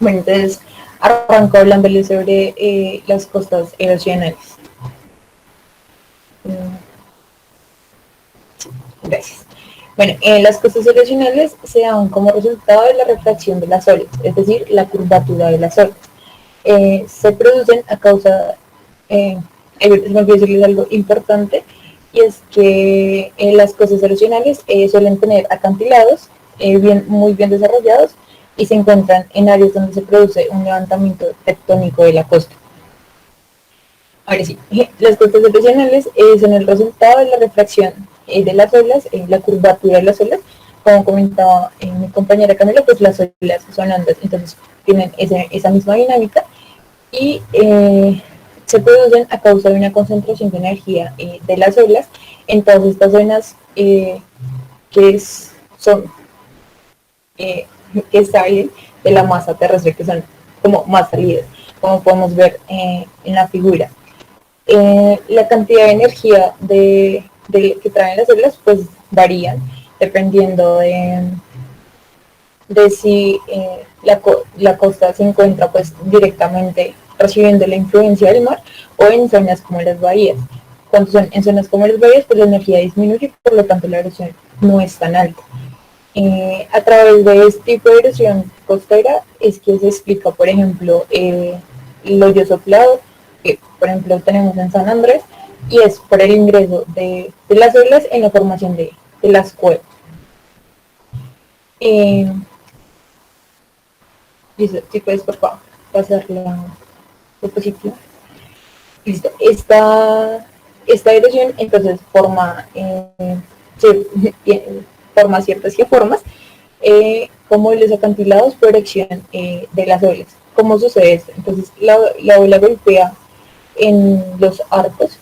[SPEAKER 4] Bueno, entonces arranco hablándole sobre las costas erosionales. Gracias. Bueno, las costas erosionales se dan como resultado de la refracción de las olas, es decir, la curvatura de las olas. Se producen a causa, me olvidé decirles algo importante, y es que las costas erosionales suelen tener acantilados muy bien desarrollados y se encuentran en áreas donde se produce un levantamiento tectónico de la costa. Ahora sí, las costas erosionales son el resultado de la refracción de las olas, la curvatura de las olas. Como comentaba mi compañera Camila, pues las olas son ondas, entonces tienen esa misma dinámica y se producen a causa de una concentración de energía de las olas en todas estas zonas que salen de la masa terrestre, que son como más salidas, como podemos ver en la figura. La cantidad de energía que traen las olas pues varían dependiendo de si la costa se encuentra pues directamente recibiendo la influencia del mar o en zonas como las bahías. Cuando son en zonas como las bahías pues la energía disminuye, por lo tanto la erosión no es tan alta. A través de este tipo de erosión costera es que se explica, por ejemplo, el hoyo soplado, que por ejemplo tenemos en San Andrés, y es por el ingreso de las olas en la formación de las cuevas. Listo, si puedes por favor pasar la diapositiva. Listo, esta erosión entonces forma ciertas geoformas como los acantilados por acción de las olas. ¿Cómo sucede esto? Entonces la ola golpea en los arcos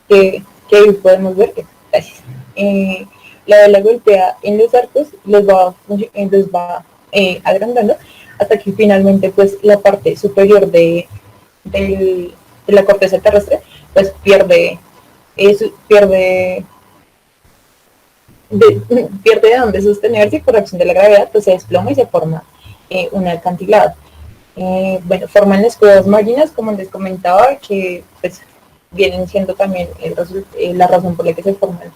[SPEAKER 4] que hoy podemos ver, gracias. La ola golpea en los arcos, los va agrandando hasta que finalmente pues la parte superior de la corteza terrestre pues pierde de dónde sostenerse y por acción de la gravedad pues se desploma y se forma un acantilado. Bueno, forman las cuevas marinas, como les comentaba, que pues vienen siendo también la razón por la que se forman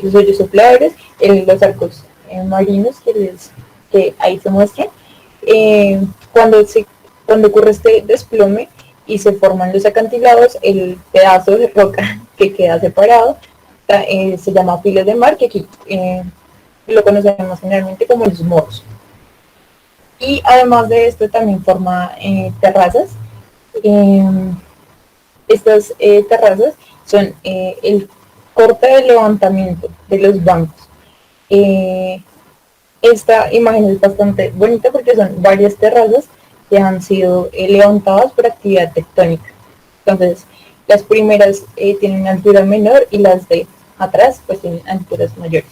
[SPEAKER 4] los hoyos sopladores, los arcos marinos que ahí se muestran. Cuando ocurre este desplome y se forman los acantilados, el pedazo de roca que queda separado se llama filas de mar, que aquí lo conocemos generalmente como los morros. Y además de esto también forma terrazas. Estas terrazas son el corte de levantamiento de los bancos. Esta imagen es bastante bonita porque son varias terrazas que han sido levantadas por actividad tectónica. Entonces, las primeras tienen una altura menor y las de atrás pues tienen alturas mayores.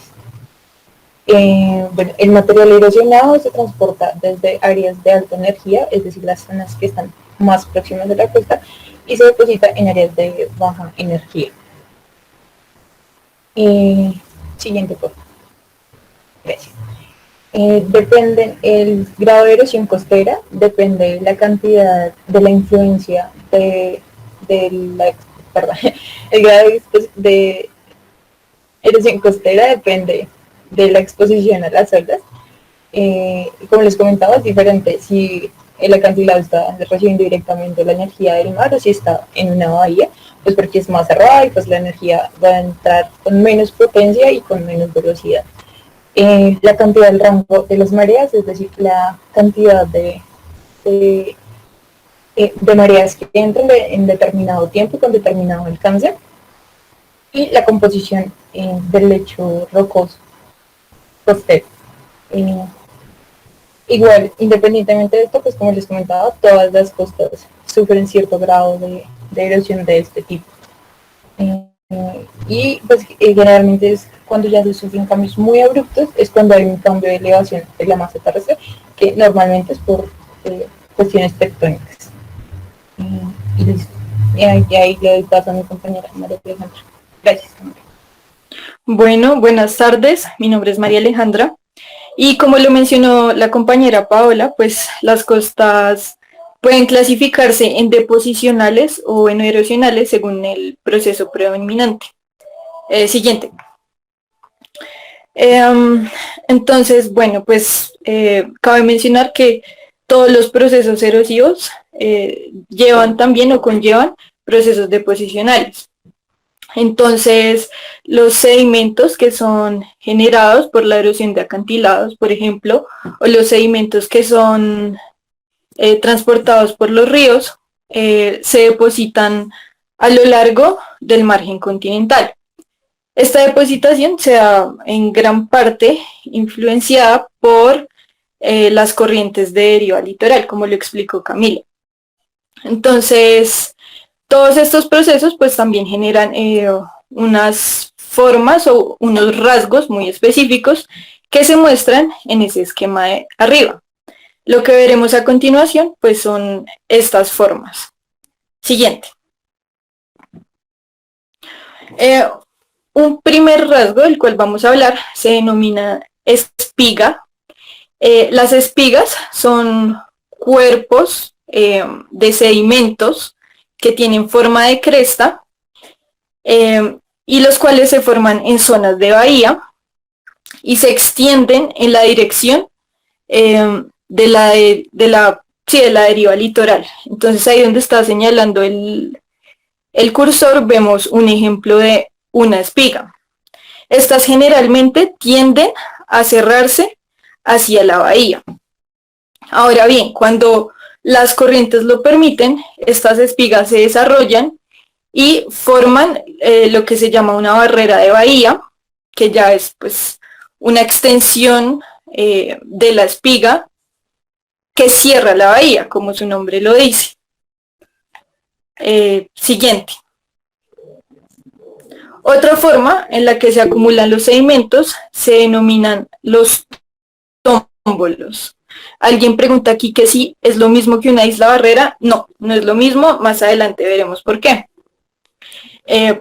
[SPEAKER 4] Bueno, el material erosionado se transporta desde áreas de alta energía, es decir, las zonas que están más próximas de la costa, y se deposita en áreas de baja energía. Siguiente, por favor. Gracias. Depende el grado de erosión costera, depende de la cantidad de la influencia de la, perdón, el grado de erosión costera depende de la exposición a las olas. Como les comentaba, es diferente si el acantilado está recibiendo directamente la energía del mar o si está en una bahía, pues porque es más cerrada y pues la energía va a entrar con menos potencia y con menos velocidad. La cantidad del rango de las mareas, es decir, la cantidad de mareas que entran en determinado tiempo y con determinado alcance, y la composición del lecho rocoso costero. Igual, independientemente de esto, pues como les comentaba, todas las costas sufren cierto grado de erosión de este tipo. Y pues generalmente es cuando ya se sufren cambios muy abruptos, es cuando hay un cambio de elevación de la masa terrestre, que normalmente es por cuestiones tectónicas. Y listo. Y ahí le doy paso a mi compañera María Alejandra. Gracias.
[SPEAKER 5] Bueno, buenas tardes. Mi nombre es María Alejandra. Y como lo mencionó la compañera Paola, pues las costas pueden clasificarse en deposicionales o en erosionales según el proceso predominante. Siguiente. Entonces, bueno, pues cabe mencionar que todos los procesos erosivos llevan también o conllevan procesos deposicionales. Entonces, los sedimentos que son generados por la erosión de acantilados, por ejemplo, o los sedimentos que son transportados por los ríos, se depositan a lo largo del margen continental. Esta depositación se da en gran parte influenciada por las corrientes de deriva litoral, como lo explicó Camila. Entonces, todos estos procesos pues también generan unas formas o unos rasgos muy específicos que se muestran en ese esquema de arriba. Lo que veremos a continuación pues son estas formas. Siguiente. Un primer rasgo del cual vamos a hablar se denomina espiga. Las espigas son cuerpos de sedimentos que tienen forma de cresta y los cuales se forman en zonas de bahía y se extienden en la dirección de la deriva litoral. Entonces ahí donde está señalando el cursor vemos un ejemplo de una espiga. Estas generalmente tienden a cerrarse hacia la bahía. Ahora bien, cuando las corrientes lo permiten, estas espigas se desarrollan y forman lo que se llama una barrera de bahía, que ya es pues una extensión de la espiga que cierra la bahía, como su nombre lo dice. Siguiente. Otra forma en la que se acumulan los sedimentos se denominan los tómbolos. Alguien pregunta aquí que si es lo mismo que una isla barrera. No, no es lo mismo, más adelante veremos por qué.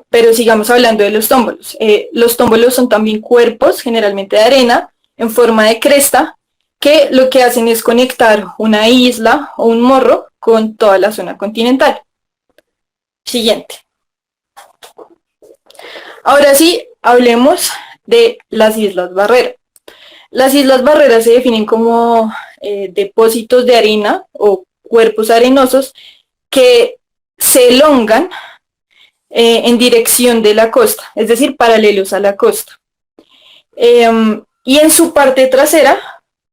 [SPEAKER 5] Pero sigamos hablando de los tómbolos. Los tómbolos son también cuerpos, generalmente de arena, en forma de cresta, que lo que hacen es conectar una isla o un morro con toda la zona continental. Siguiente. Ahora sí, hablemos de las islas barrera. Las islas barreras se definen como depósitos de arena o cuerpos arenosos que se elongan en dirección de la costa, es decir, paralelos a la costa. Y en su parte trasera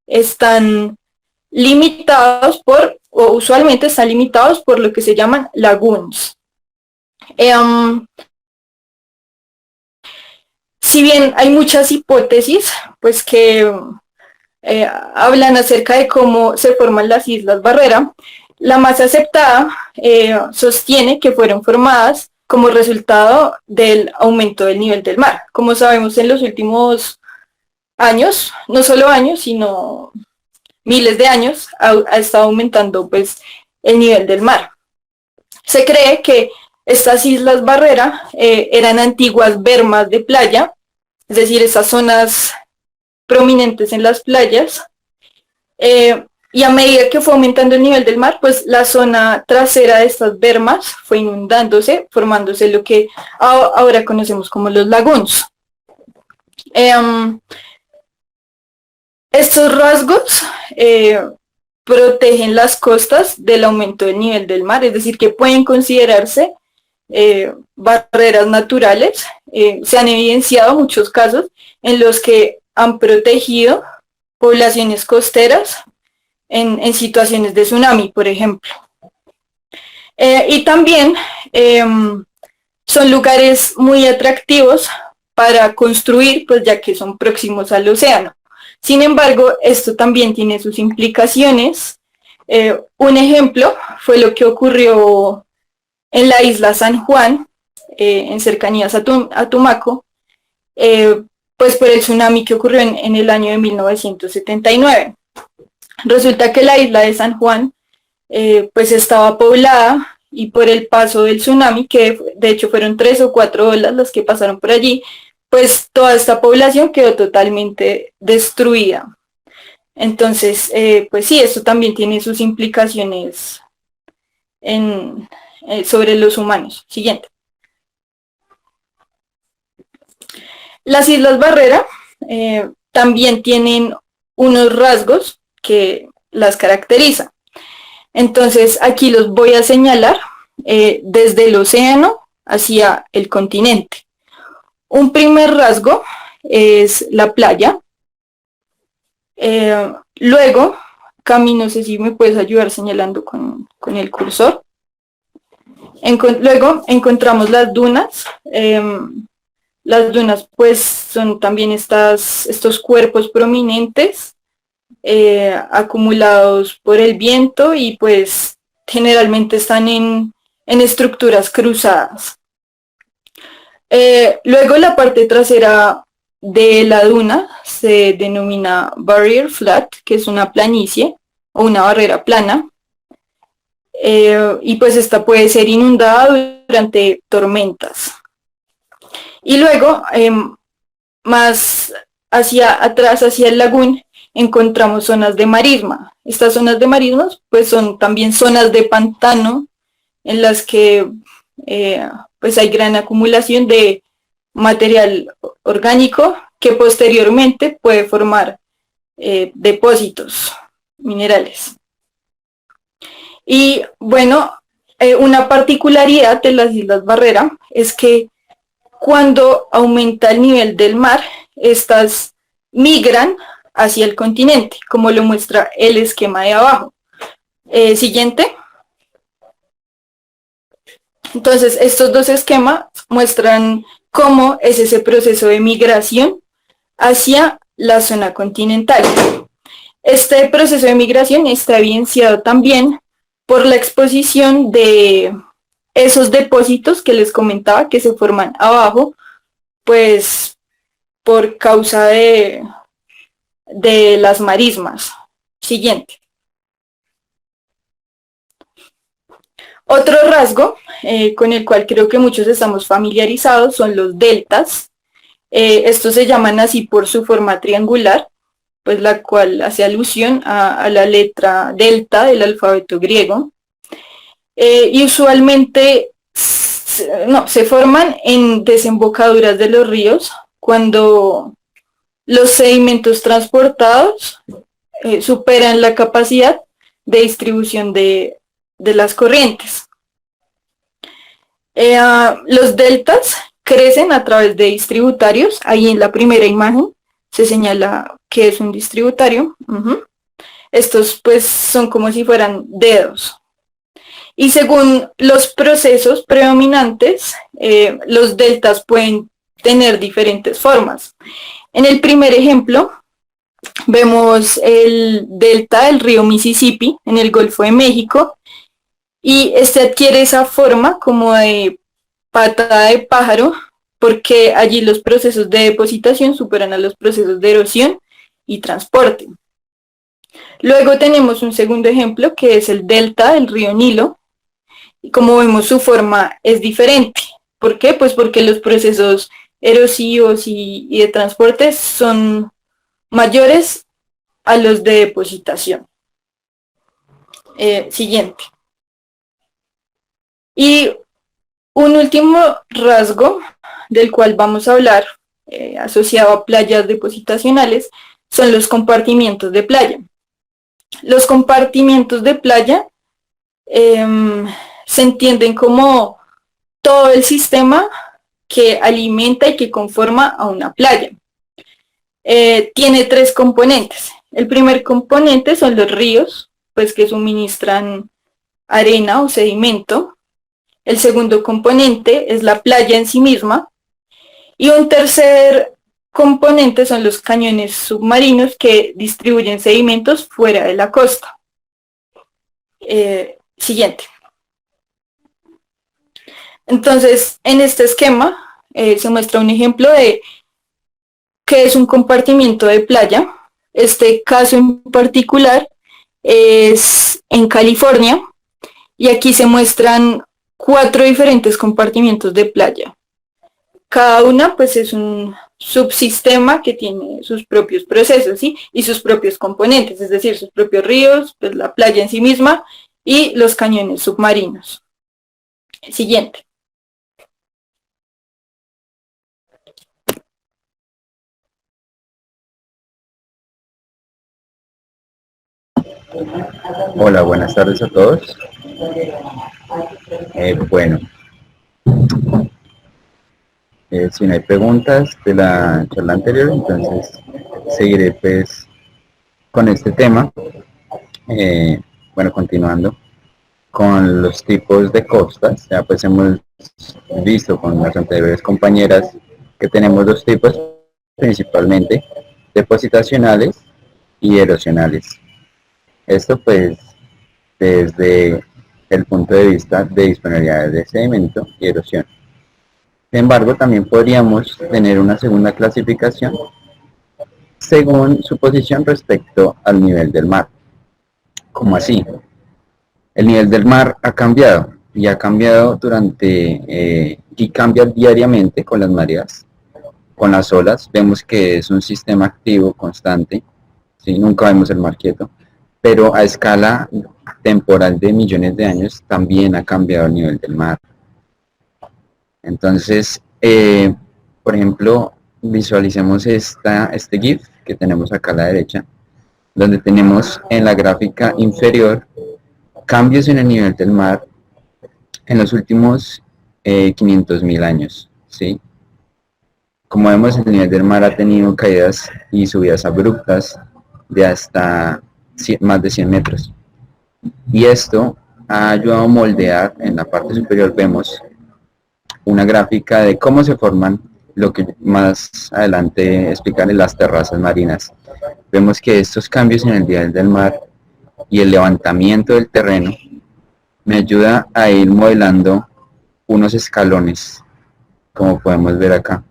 [SPEAKER 5] están limitados por, o usualmente están limitados por lo que se llaman lagoons. Si bien hay muchas hipótesis, pues que hablan acerca de cómo se forman las islas barrera. La más aceptada sostiene que fueron formadas como resultado del aumento del nivel del mar. Como sabemos, en los últimos años, no solo años, sino miles de años, ha estado aumentando pues el nivel del mar. Se cree que estas islas barrera eran antiguas bermas de playa, es decir, esas zonas prominentes en las playas, y a medida que fue aumentando el nivel del mar, pues la zona trasera de estas bermas fue inundándose, formándose lo que ahora conocemos como los lagoons. Estos rasgos protegen las costas del aumento del nivel del mar, es decir, que pueden considerarse barreras naturales. Se han evidenciado muchos casos en los que han protegido poblaciones costeras en situaciones de tsunami, por ejemplo. Y también son lugares muy atractivos para construir, pues ya que son próximos al océano. Sin embargo, esto también tiene sus implicaciones. Un ejemplo fue lo que ocurrió en la isla San Juan, en cercanías a Tumaco, pues por el tsunami que ocurrió en el año de 1979. Resulta que la isla de San Juan pues estaba poblada, y por el paso del tsunami, que de hecho fueron 3 o 4 olas las que pasaron por allí, pues toda esta población quedó totalmente destruida. Entonces, pues sí, esto también tiene sus implicaciones sobre los humanos. Siguiente. Las Islas Barrera también tienen unos rasgos que las caracterizan. Entonces, aquí los voy a señalar desde el océano hacia el continente. Un primer rasgo es la playa. Luego, Cami, no sé si me puedes ayudar señalando con el cursor. Luego encontramos las dunas. Las dunas pues son también estos cuerpos prominentes acumulados por el viento, y pues generalmente están en estructuras cruzadas. Luego la parte trasera de la duna se denomina barrier flat, que es una planicie o una barrera plana, y pues esta puede ser inundada durante tormentas. Y luego, más hacia atrás, hacia el lagún, encontramos zonas de marisma. Estas zonas de marismas pues son también zonas de pantano en las que pues hay gran acumulación de material orgánico que posteriormente puede formar depósitos minerales. Y bueno, una particularidad de las Islas Barrera es que cuando aumenta el nivel del mar, estas migran hacia el continente, como lo muestra el esquema de abajo. Siguiente. Entonces, estos dos esquemas muestran cómo es ese proceso de migración hacia la zona continental. Este proceso de migración está evidenciado también por la exposición de esos depósitos que les comentaba que se forman abajo, pues por causa de las marismas. Siguiente. Otro rasgo con el cual creo que muchos estamos familiarizados son los deltas. Estos se llaman así por su forma triangular, pues la cual hace alusión a la letra delta del alfabeto griego. Y usualmente se forman en desembocaduras de los ríos cuando los sedimentos transportados superan la capacidad de distribución de las corrientes. Los deltas crecen a través de distributarios. Ahí en la primera imagen se señala que es un distributario. Estos pues son como si fueran dedos. Y según los procesos predominantes, los deltas pueden tener diferentes formas. En el primer ejemplo, Vemos el delta del río Mississippi en el Golfo de México y este adquiere esa forma como de patada de pájaro porque allí los procesos de depositación superan a los procesos de erosión y transporte. Luego tenemos un segundo ejemplo que es el delta del río Nilo y como vemos su forma es diferente. ¿Por qué? Pues porque los procesos erosivos y de transporte son mayores a los de depositación. Siguiente. Y un último rasgo del cual vamos a hablar, asociado a playas depositacionales, son los compartimientos de playa. Los compartimientos de playa se entienden como todo el sistema que alimenta y que conforma a una playa. Tiene tres componentes. El primer componente son los ríos, pues que suministran arena o sedimento. El segundo componente es la playa en sí misma. Y un tercer componente son los cañones submarinos que distribuyen sedimentos fuera de la costa. Siguiente. Entonces, en este esquema se muestra un ejemplo de qué es un compartimiento de playa. Este caso en particular es en California y aquí se muestran 4 diferentes compartimientos de playa. Cada una pues es un subsistema que tiene sus propios procesos, ¿sí? Y sus propios componentes, es decir, sus propios ríos, pues la playa en sí misma y los cañones submarinos. Siguiente.
[SPEAKER 6] Hola, buenas tardes a todos. Bueno, si no hay preguntas de la charla anterior, entonces seguiré pues con este tema. Bueno, continuando con los tipos de costas, ya pues hemos visto con las anteriores compañeras que tenemos dos tipos principalmente, depositacionales y erosionales. Esto pues desde el punto de vista de disponibilidad de sedimento y erosión. Sin embargo, también podríamos tener una segunda clasificación según su posición respecto al nivel del mar. ¿Cómo así? El nivel del mar ha cambiado y ha cambiado y cambia diariamente con las mareas, con las olas. Vemos que es un sistema activo constante, ¿sí? Nunca vemos el mar quieto, pero a escala temporal de millones de años también ha cambiado el nivel del mar. Entonces, por ejemplo, visualicemos este GIF que tenemos acá a la derecha, donde tenemos en la gráfica inferior cambios en el nivel del mar en los últimos 500.000 años, ¿sí? Como vemos, el nivel del mar ha tenido caídas y subidas abruptas de hasta más de 100 metros. Y esto ha ayudado a moldear, en la parte superior vemos una gráfica de cómo se forman lo que más adelante explicaré, las terrazas marinas. Vemos que estos cambios en el nivel del mar y el levantamiento del terreno me ayuda a ir modelando unos escalones, como podemos ver acá,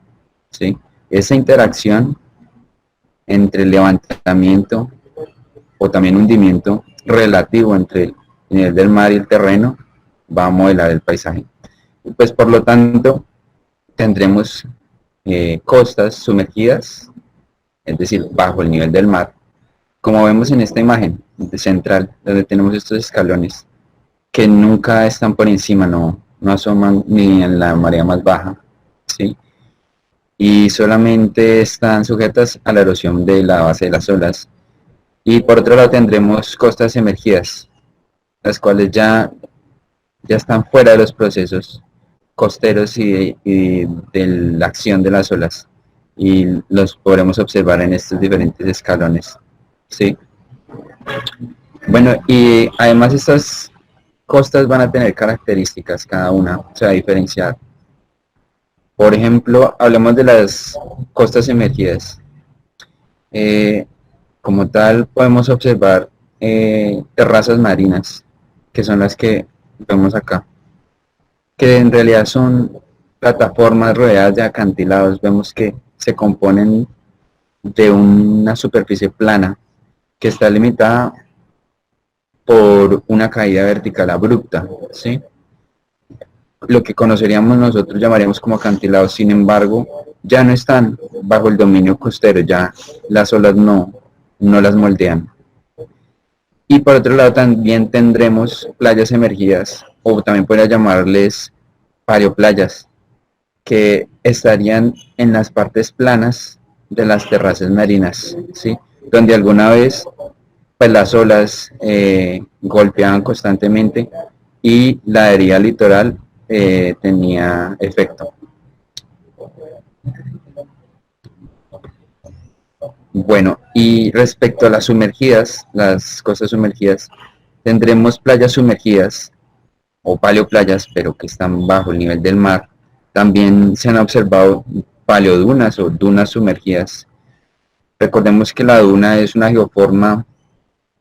[SPEAKER 6] ¿sí? Esa interacción entre el levantamiento o también hundimiento relativo entre el nivel del mar y el terreno va a modelar el paisaje. Y pues por lo tanto tendremos costas sumergidas, es decir, bajo el nivel del mar, como vemos en esta imagen central, donde tenemos estos escalones que nunca están por encima, no asoman ni en la marea más baja, ¿sí? Y solamente están sujetas a la erosión de la base de las olas. Y por otro lado tendremos costas emergidas, las cuales ya están fuera de los procesos costeros y de la acción de las olas, y los podremos observar en estos diferentes escalones, ¿sí? Bueno, y además estas costas van a tener características, cada una se va a diferenciar. Por ejemplo, hablemos de las costas emergidas. Como tal, podemos observar terrazas marinas, que son las que vemos acá, que en realidad son plataformas rodeadas de acantilados. Vemos que se componen de una superficie plana que está limitada por una caída vertical abrupta, ¿sí? Lo que conoceríamos nosotros llamaríamos como acantilados. Sin embargo, ya no están bajo el dominio costero, ya las olas no las moldean. Y por otro lado también tendremos playas emergidas, o también podría llamarles paleoplayas, que estarían en las partes planas de las terrazas marinas, ¿sí? Donde alguna vez pues las olas golpeaban constantemente y la deriva litoral tenía efecto. Bueno, y respecto a las sumergidas, las costas sumergidas, tendremos playas sumergidas o paleoplayas, pero que están bajo el nivel del mar. También se han observado paleodunas o dunas sumergidas. Recordemos que la duna es una geoforma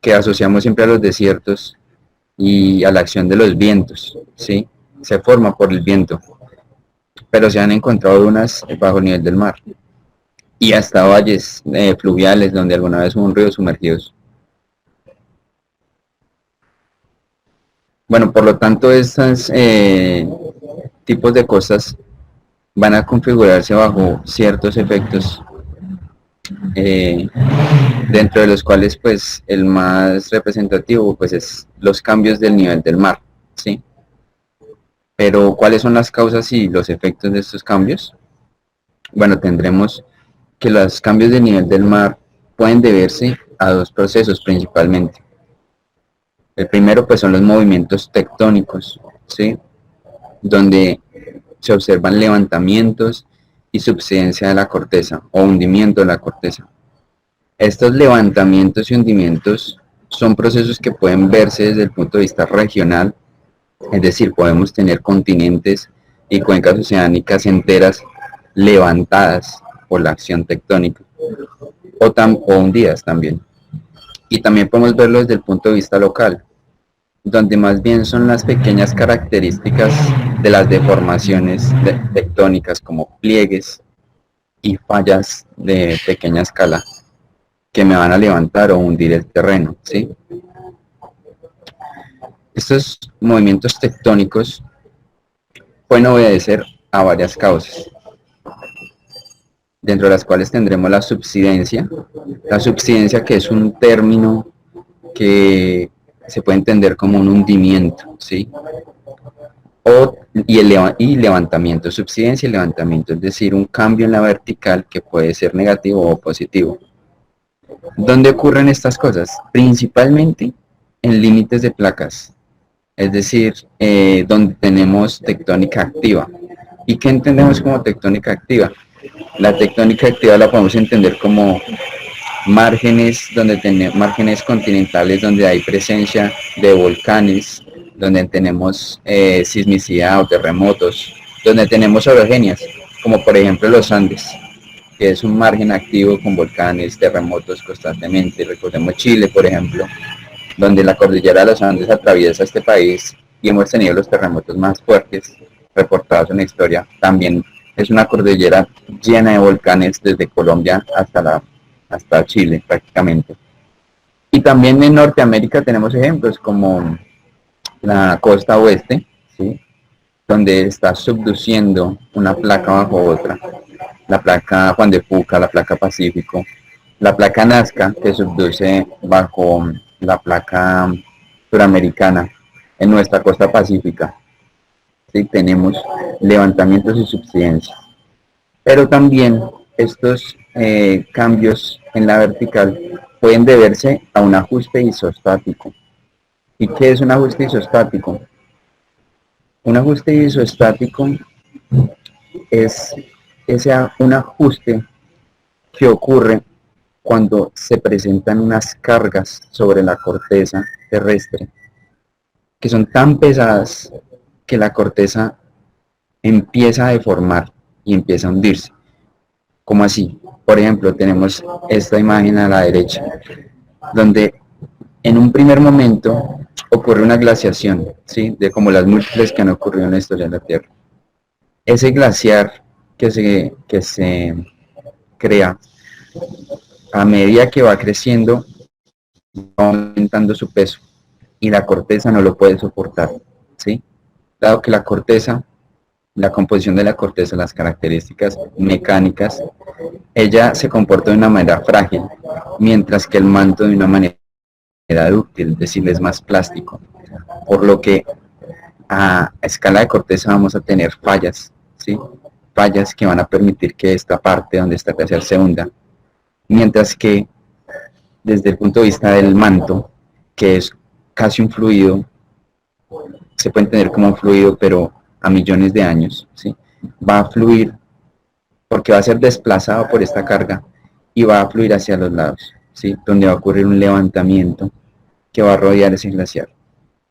[SPEAKER 6] que asociamos siempre a los desiertos y a la acción de los vientos, ¿sí? Se forma por el viento, pero se han encontrado dunas bajo el nivel del mar y hasta valles fluviales donde alguna vez hubo un río sumergidos. Bueno, por lo tanto, estos tipos de cosas van a configurarse bajo ciertos efectos, dentro de los cuales pues el más representativo pues es los cambios del nivel del mar, ¿sí? Pero ¿cuáles son las causas y los efectos de estos cambios? Bueno, tendremos que los cambios de nivel del mar pueden deberse a dos procesos principalmente. El primero pues son los movimientos tectónicos, ¿sí? Donde se observan levantamientos y subsidencia de la corteza o hundimiento de la corteza. Estos levantamientos y hundimientos son procesos que pueden verse desde el punto de vista regional, es decir, podemos tener continentes y cuencas oceánicas enteras levantadas por la acción tectónica, o hundidas también. Y también podemos verlo desde el punto de vista local, donde más bien son las pequeñas características de las deformaciones tectónicas como pliegues y fallas de pequeña escala que me van a levantar o hundir el terreno, ¿sí? Estos movimientos tectónicos pueden obedecer a varias causas, dentro de las cuales tendremos la subsidencia que es un término que se puede entender como un hundimiento, ¿sí? Y levantamiento, subsidencia y levantamiento, es decir, un cambio en la vertical que puede ser negativo o positivo. ¿Dónde ocurren estas cosas? Principalmente en límites de placas, es decir, donde tenemos tectónica activa. ¿Y qué entendemos como tectónica activa? La tectónica activa la podemos entender como márgenes continentales donde hay presencia de volcanes, donde tenemos sismicidad o terremotos, donde tenemos orogenias, como por ejemplo los Andes, que es un margen activo con volcanes, terremotos constantemente. Recordemos Chile, por ejemplo, donde la cordillera de los Andes atraviesa este país y hemos tenido los terremotos más fuertes reportados en la historia. También es una cordillera llena de volcanes desde Colombia hasta Chile prácticamente. Y también en Norteamérica tenemos ejemplos como la costa oeste, ¿sí? Donde está subduciendo una placa bajo otra. La placa Juan de Fuca, la placa Pacífico, la placa Nazca, que subduce bajo la placa suramericana en nuestra costa pacífica. ¿Sí? Tenemos levantamientos y subsidencias. Pero también estos cambios en la vertical pueden deberse a un ajuste isostático. ¿Y qué es un ajuste isostático? Un ajuste isostático es un ajuste que ocurre cuando se presentan unas cargas sobre la corteza terrestre que son tan pesadas que la corteza empieza a deformar y empieza a hundirse. ¿Cómo así? Por ejemplo, tenemos esta imagen a la derecha, donde en un primer momento ocurre una glaciación, ¿sí? De como las múltiples que han ocurrido en la historia de la Tierra. Ese glaciar que se crea, a medida que va creciendo, va aumentando su peso y la corteza no lo puede soportar, ¿sí? Dado que la corteza, la composición de la corteza, las características mecánicas, ella se comporta de una manera frágil, mientras que el manto de una manera dúctil, es decir, es más plástico, por lo que a escala de corteza vamos a tener fallas, ¿sí? Fallas que van a permitir que esta parte donde está glaciar se hunda, mientras que desde el punto de vista del manto, que es casi un fluido, se puede entender como un fluido, pero a millones de años, ¿sí? Va a fluir porque va a ser desplazado por esta carga y va a fluir hacia los lados, ¿sí? Donde va a ocurrir un levantamiento que va a rodear ese glaciar.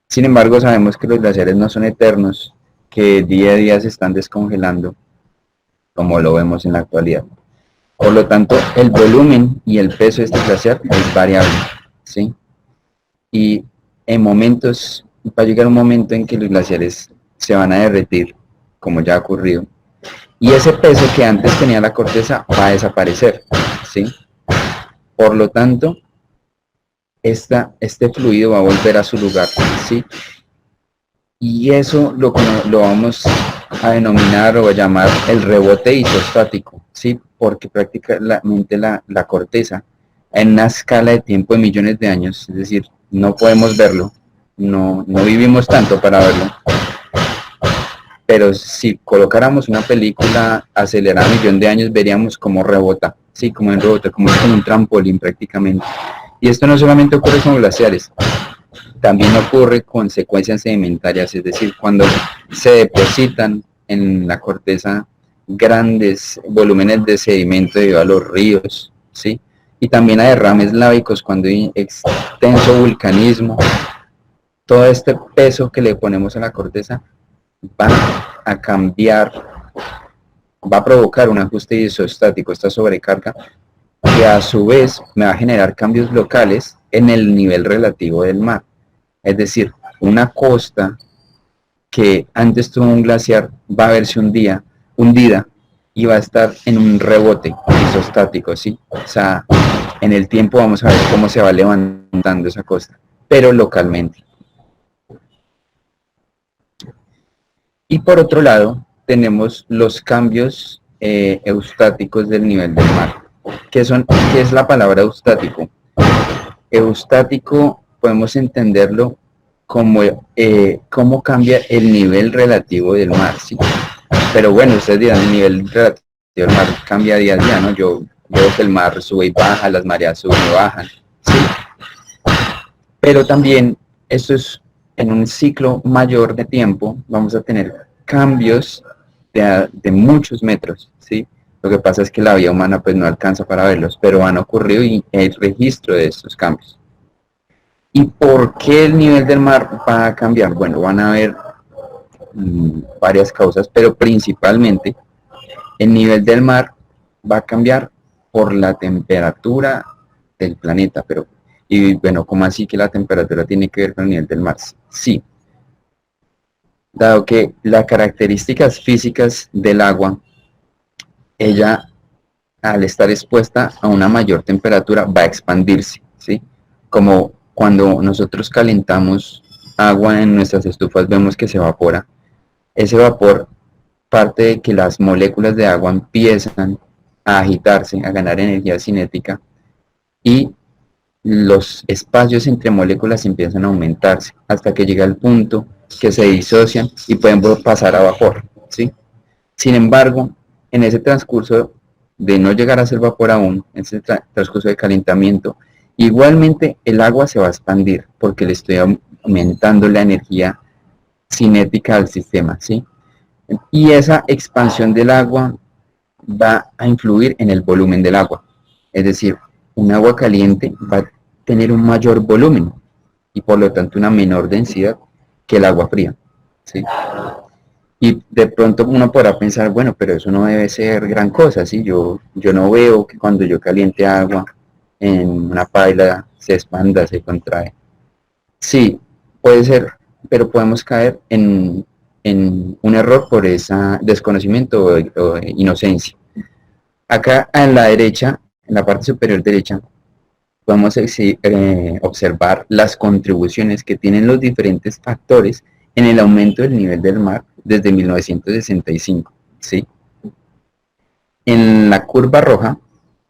[SPEAKER 6] Sin embargo, sabemos que los glaciares no son eternos, que día a día se están descongelando, como lo vemos en la actualidad. Por lo tanto, el volumen y el peso de este glaciar es variable, ¿sí? Y en momentos, va a llegar un momento en que los glaciares se van a derretir, como ya ha ocurrido, y ese peso que antes tenía la corteza va a desaparecer, ¿sí? Por lo tanto, este fluido va a volver a su lugar, ¿sí? Y eso lo vamos a denominar o a llamar el rebote isostático, ¿sí? Porque prácticamente la corteza, en una escala de tiempo de millones de años, es decir, no podemos verlo, no vivimos tanto para verlo, pero si colocáramos una película acelerada a 1.000.000 de años, veríamos cómo rebota, ¿sí? Como en rebota, como es como un trampolín prácticamente. Y esto no solamente ocurre con glaciares, también ocurre con secuencias sedimentarias, es decir, cuando se depositan en la corteza grandes volúmenes de sedimento debido a los ríos, ¿sí? Y también a derrames lávicos cuando hay extenso vulcanismo. Todo este peso que le ponemos a la corteza va a cambiar, va a provocar un ajuste isostático, esta sobrecarga, que a su vez me va a generar cambios locales en el nivel relativo del mar. Es decir, una costa que antes tuvo un glaciar va a verse hundida y va a estar en un rebote isostático, ¿sí? O sea, en el tiempo vamos a ver cómo se va levantando esa costa, pero localmente. Y por otro lado, tenemos los cambios eustáticos del nivel del mar. ¿Qué es la palabra eustático? Eustático podemos entenderlo como cómo cambia el nivel relativo del mar, ¿sí? Pero bueno, ustedes dirán, el nivel relativo del mar cambia día a día, ¿no? Yo veo que el mar sube y baja, las mareas suben y bajan, ¿sí? Pero también esto es en un ciclo mayor de tiempo, vamos a tener cambios de muchos metros, ¿sí? Lo que pasa es que la vida humana pues no alcanza para verlos, pero han ocurrido y hay registro de estos cambios. ¿Y por qué el nivel del mar va a cambiar? Bueno, van a haber varias causas, pero principalmente el nivel del mar va a cambiar por la temperatura del planeta. Y bueno, ¿cómo así que la temperatura tiene que ver con el nivel del mar? Sí, dado que las características físicas del agua, ella al estar expuesta a una mayor temperatura va a expandirse, ¿sí? Como cuando nosotros calentamos agua en nuestras estufas vemos que se evapora. Ese vapor parte de que las moléculas de agua empiezan a agitarse, a ganar energía cinética y los espacios entre moléculas empiezan a aumentarse hasta que llega el punto que se disocian y pueden pasar a vapor, ¿sí? Sin embargo, en ese transcurso de no llegar a ser vapor aún, en ese transcurso de calentamiento, igualmente el agua se va a expandir porque le estoy aumentando la energía cinética al sistema, ¿sí? Y esa expansión del agua va a influir en el volumen del agua. Es decir, un agua caliente va a tener un mayor volumen y por lo tanto una menor densidad que el agua fría, ¿sí? Y de pronto uno podrá pensar, bueno, pero eso no debe ser gran cosa, ¿sí? Yo no veo que cuando yo caliente agua en una paila se expanda, se contrae. Sí, puede ser, pero podemos caer en un error por ese desconocimiento o inocencia. Acá en la derecha, en la parte superior derecha, podemos observar las contribuciones que tienen los diferentes factores en el aumento del nivel del mar desde 1965, ¿sí? En la curva roja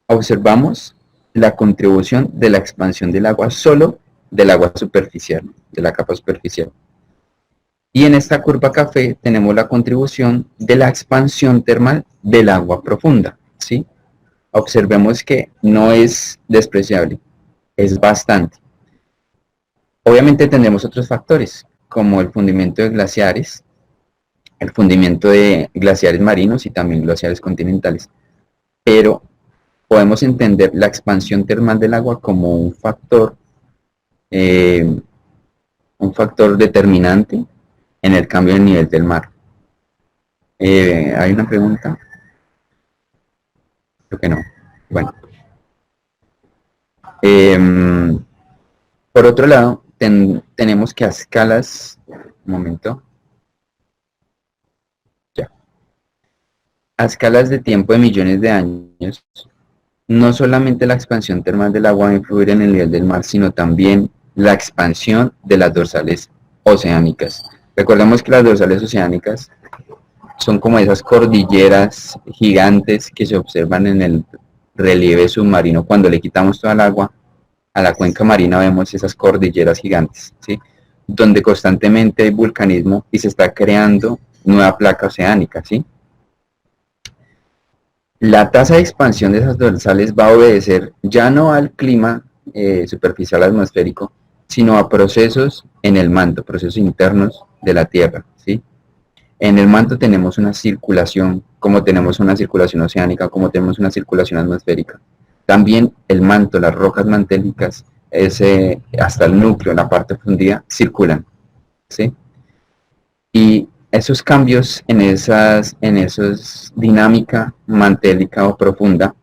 [SPEAKER 6] observamos la contribución de la expansión del agua solo del agua superficial, de la capa superficial. Y en esta curva café tenemos la contribución de la expansión termal del agua profunda, ¿sí? Observemos que no es despreciable, es bastante. Obviamente tendremos otros factores, como el fundimiento de glaciares, el fundimiento de glaciares marinos y también glaciares continentales, pero podemos entender la expansión termal del agua como un factor determinante en el cambio del nivel del mar. ¿Hay una pregunta? Creo que no. Bueno. Por otro lado, tenemos que a escalas, un momento, ya, a escalas de tiempo de millones de años, no solamente la expansión termal del agua va a influir en el nivel del mar, sino también la expansión de las dorsales oceánicas. Recordemos que las dorsales oceánicas son como esas cordilleras gigantes que se observan en el relieve submarino. Cuando le quitamos toda el agua a la cuenca marina vemos esas cordilleras gigantes, ¿sí? Donde constantemente hay vulcanismo y se está creando nueva placa oceánica, ¿sí? La tasa de expansión de esas dorsales va a obedecer ya no al clima superficial atmosférico, sino a procesos en el manto, procesos internos de la Tierra, ¿sí? En el manto tenemos una circulación, como tenemos una circulación oceánica, como tenemos una circulación atmosférica. También el manto, las rocas mantélicas, hasta el núcleo, la parte fundida, circulan, ¿sí? Y esos cambios en esas dinámica mantélica o profunda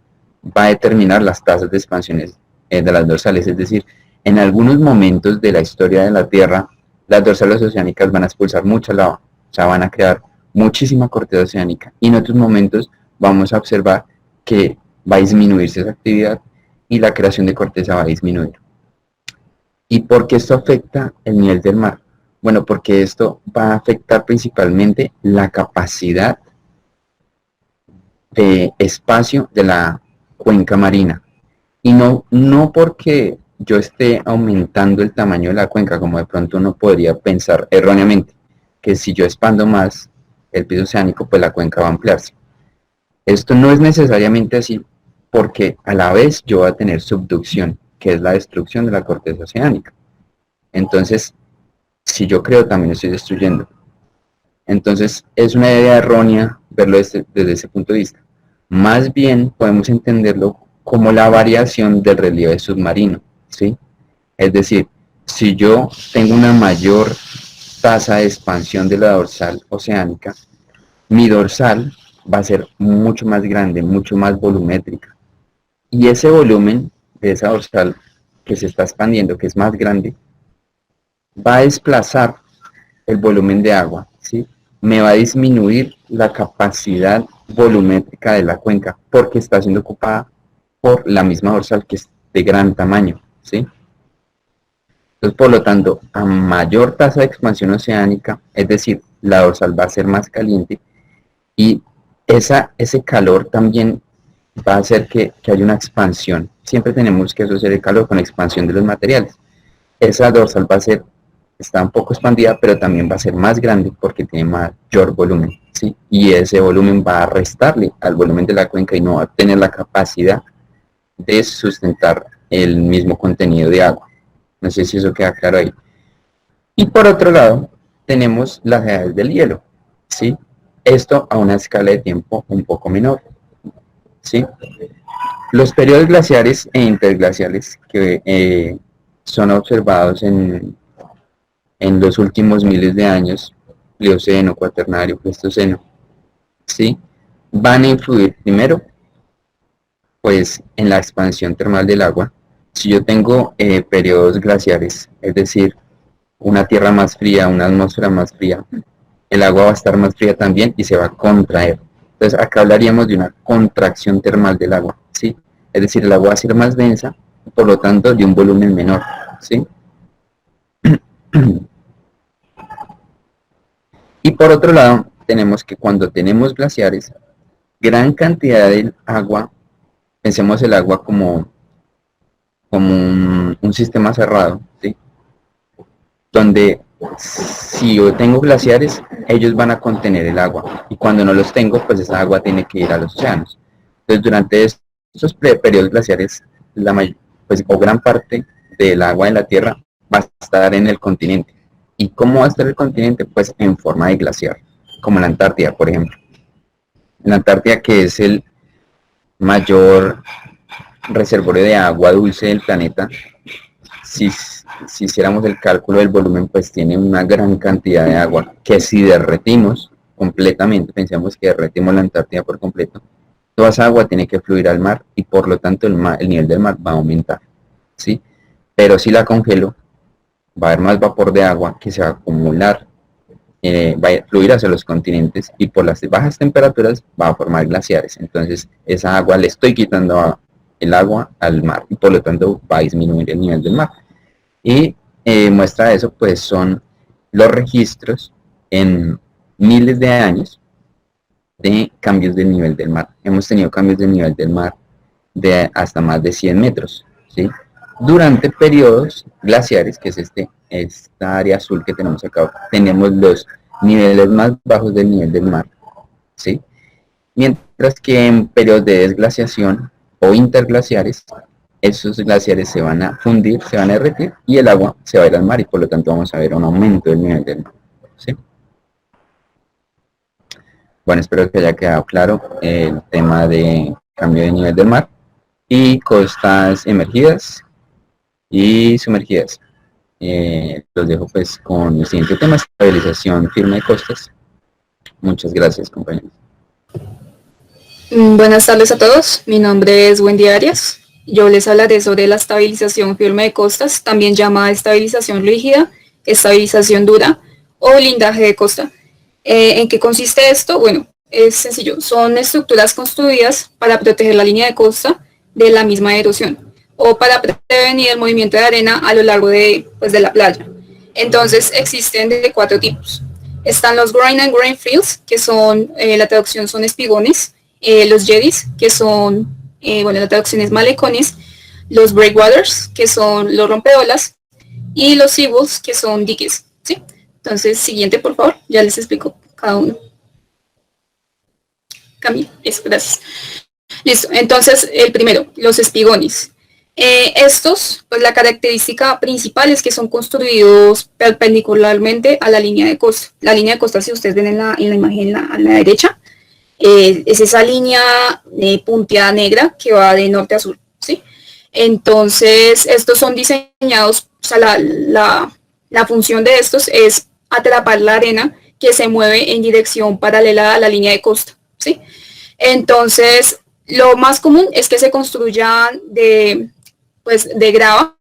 [SPEAKER 6] va a determinar las tasas de expansiones de las dorsales. Es decir, en algunos momentos de la historia de la Tierra, las dorsales oceánicas van a expulsar mucha lava, o sea, van a crear muchísima corteza oceánica. Y en otros momentos vamos a observar que va a disminuirse esa actividad y la creación de corteza va a disminuir. ¿Y por qué esto afecta el nivel del mar? Bueno, porque esto va a afectar principalmente la capacidad de espacio de la cuenca marina. Y no porque yo esté aumentando el tamaño de la cuenca, como de pronto uno podría pensar erróneamente, que si yo expando más el piso oceánico, pues la cuenca va a ampliarse. Esto no es necesariamente así, porque a la vez yo voy a tener subducción, que es la destrucción de la corteza oceánica. Entonces, si yo creo, también estoy destruyendo. Entonces, es una idea errónea verlo desde ese punto de vista. Más bien, podemos entenderlo como la variación del relieve submarino, ¿sí? Es decir, si yo tengo una mayor tasa de expansión de la dorsal oceánica, mi dorsal va a ser mucho más grande, mucho más volumétrica. Y ese volumen de esa dorsal que se está expandiendo, que es más grande, va a desplazar el volumen de agua, ¿sí? Me va a disminuir la capacidad volumétrica de la cuenca porque está siendo ocupada por la misma dorsal que es de gran tamaño, ¿sí? Entonces, por lo tanto, a mayor tasa de expansión oceánica, es decir, la dorsal va a ser más caliente y ese calor también va a hacer que haya una expansión. Siempre tenemos que asociar el calor con la expansión de los materiales. Esa dorsal está un poco expandida, pero también va a ser más grande porque tiene mayor volumen, ¿sí? Y ese volumen va a restarle al volumen de la cuenca y no va a tener la capacidad de sustentar el mismo contenido de agua. No sé si eso queda claro ahí. Y por otro lado, tenemos las edades del hielo, ¿sí? Esto a una escala de tiempo un poco menor, ¿sí? Los periodos glaciares e interglaciales que son observados en los últimos miles de años Plioceno, Cuaternario, Pleistoceno, ¿sí? Van a influir primero, pues, en la expansión termal del agua. Si yo tengo periodos glaciares, es decir, una tierra más fría, una atmósfera más fría, el agua va a estar más fría también y se va a contraer. Entonces acá hablaríamos de una contracción termal del agua, ¿sí? Es decir, el agua va a ser más densa, por lo tanto de un volumen menor, ¿sí? Y por otro lado, tenemos que cuando tenemos glaciares, gran cantidad del agua, pensemos el agua como un sistema cerrado, ¿sí? Donde si yo tengo glaciares, ellos van a contener el agua, y cuando no los tengo, pues esa agua tiene que ir a los océanos. Entonces, durante estos periodos glaciares, pues, o gran parte del agua de la Tierra va a estar en el continente. ¿Y cómo va a estar el continente? Pues en forma de glaciar, como en la Antártida, por ejemplo. En la Antártida, que es el mayor reservorio de agua dulce del planeta, si hiciéramos el cálculo del volumen, pues tiene una gran cantidad de agua que si derretimos completamente, pensamos que derretimos la Antártida por completo, toda esa agua tiene que fluir al mar y por lo tanto el nivel del mar va a aumentar, ¿sí? Pero si la congelo, va a haber más vapor de agua que se va a acumular, va a fluir hacia los continentes y por las bajas temperaturas va a formar glaciares. Entonces esa agua le estoy quitando el agua al mar y por lo tanto va a disminuir el nivel del mar. Y muestra de eso pues son los registros en miles de años de cambios del nivel del mar. Hemos tenido cambios del nivel del mar de hasta más de 100 metros, ¿sí? Durante periodos glaciares, que es esta área azul que tenemos acá, tenemos los niveles más bajos del nivel del mar, ¿sí? Mientras que en periodos de desglaciación o interglaciares, esos glaciares se van a fundir, se van a derretir y el agua se va a ir al mar y por lo tanto vamos a ver un aumento del nivel del mar, ¿sí? Bueno, espero que haya quedado claro el tema de cambio de nivel del mar y costas emergidas y sumergidas. Los dejo pues con el siguiente tema, estabilización firme de costas. Muchas gracias, compañeros.
[SPEAKER 5] Buenas tardes a todos, mi nombre es Wendy Arias. Yo les hablaré sobre la estabilización firme de costas, también llamada estabilización rígida, estabilización dura o blindaje de costa. ¿En qué consiste esto? Bueno, es sencillo, son estructuras construidas para proteger la línea de costa de la misma erosión o para prevenir el movimiento de arena a lo largo de la playa. Entonces existen de 4 tipos. Están los grind and grain fields, que son, la traducción son espigones, los jetties, que son, la traducción es malecones, los breakwaters, que son los rompeolas, y los seawalls, que son diques, ¿sí? Entonces, siguiente, por favor, ya les explico cada uno. Camilo, eso, gracias. Listo, entonces, el primero, los espigones. Estos, pues la característica principal es que son construidos perpendicularmente a la línea de costa. La línea de costa, si ustedes ven en la imagen a la derecha, es esa línea punteada negra que va de norte a sur, ¿sí? Entonces, estos son diseñados, o sea, la función de estos es atrapar la arena que se mueve en dirección paralela a la línea de costa, ¿sí? Entonces, lo más común es que se construyan de grava,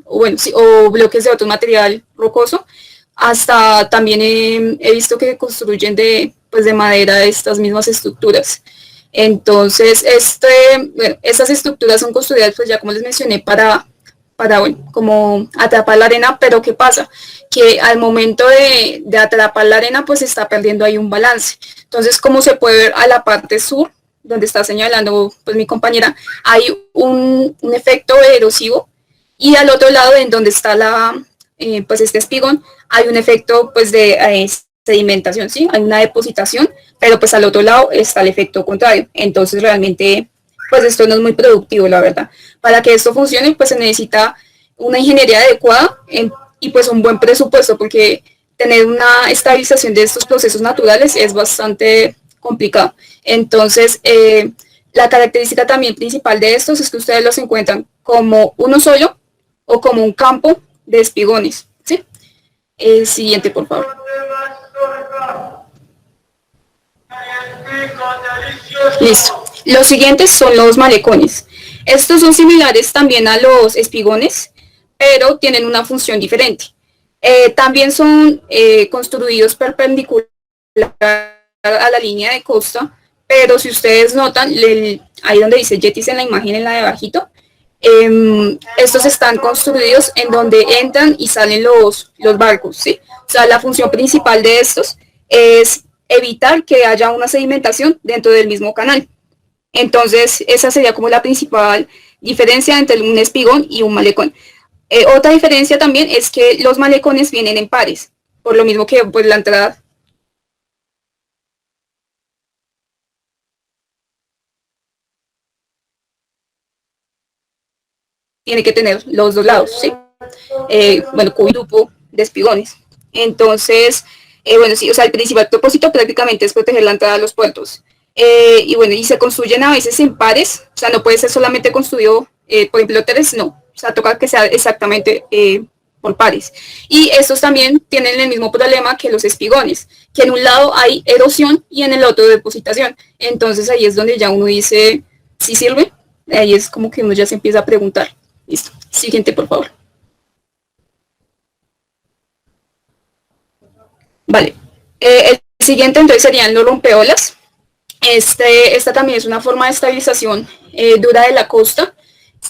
[SPEAKER 5] o bloques de otro material rocoso, hasta también he visto que construyen de madera estas mismas estructuras. Entonces, estas estructuras son construidas, pues ya como les mencioné, para como atrapar la arena, pero ¿qué pasa? Que al momento de atrapar la arena, pues está perdiendo ahí un balance. Entonces, como se puede ver a la parte sur, donde está señalando pues mi compañera, hay un efecto erosivo, y al otro lado, en donde está este espigón, hay un efecto pues de sedimentación, ¿sí? Hay una depositación, pero pues al otro lado está el efecto contrario. Entonces realmente pues esto no es muy productivo, la verdad. Para que esto funcione, pues se necesita una ingeniería adecuada y pues un buen presupuesto, porque tener una estabilización de estos procesos naturales es bastante complicado. Entonces, la característica también principal de estos es que ustedes los encuentran como uno solo o como un campo de espigones, ¿sí? Siguiente, por favor.
[SPEAKER 7] Listo. Los siguientes son los malecones. Estos son similares también a los espigones, pero tienen una función diferente. También son construidos perpendicular a la línea de costa, pero si ustedes notan, ahí donde dice Yetis en la imagen, en la de abajito, estos están construidos en donde entran y salen los barcos, ¿sí? O sea, la función principal de estos es evitar que haya una sedimentación dentro del mismo canal. Entonces, esa sería como la principal diferencia entre un espigón y un malecón. Otra diferencia también es que los malecones vienen en pares, por lo mismo que pues, la entrada tiene que tener los dos lados, ¿sí? Bueno, con un grupo de espigones. Entonces, bueno, sí, o sea, el principal propósito prácticamente es proteger la entrada a los puertos. Y bueno, y se construyen a veces en pares, o sea, no puede ser solamente construido, por ejemplo, hoteles, no, o sea, toca que sea exactamente por pares. Y estos también tienen el mismo problema que los espigones, que en un lado hay erosión y en el otro depositación. Entonces ahí es donde ya uno dice, ¿sí sirve? Ahí es como que uno ya se empieza a preguntar. Listo. Siguiente, por favor. Vale. El siguiente entonces serían los rompeolas. Esta también es una forma de estabilización dura de la costa.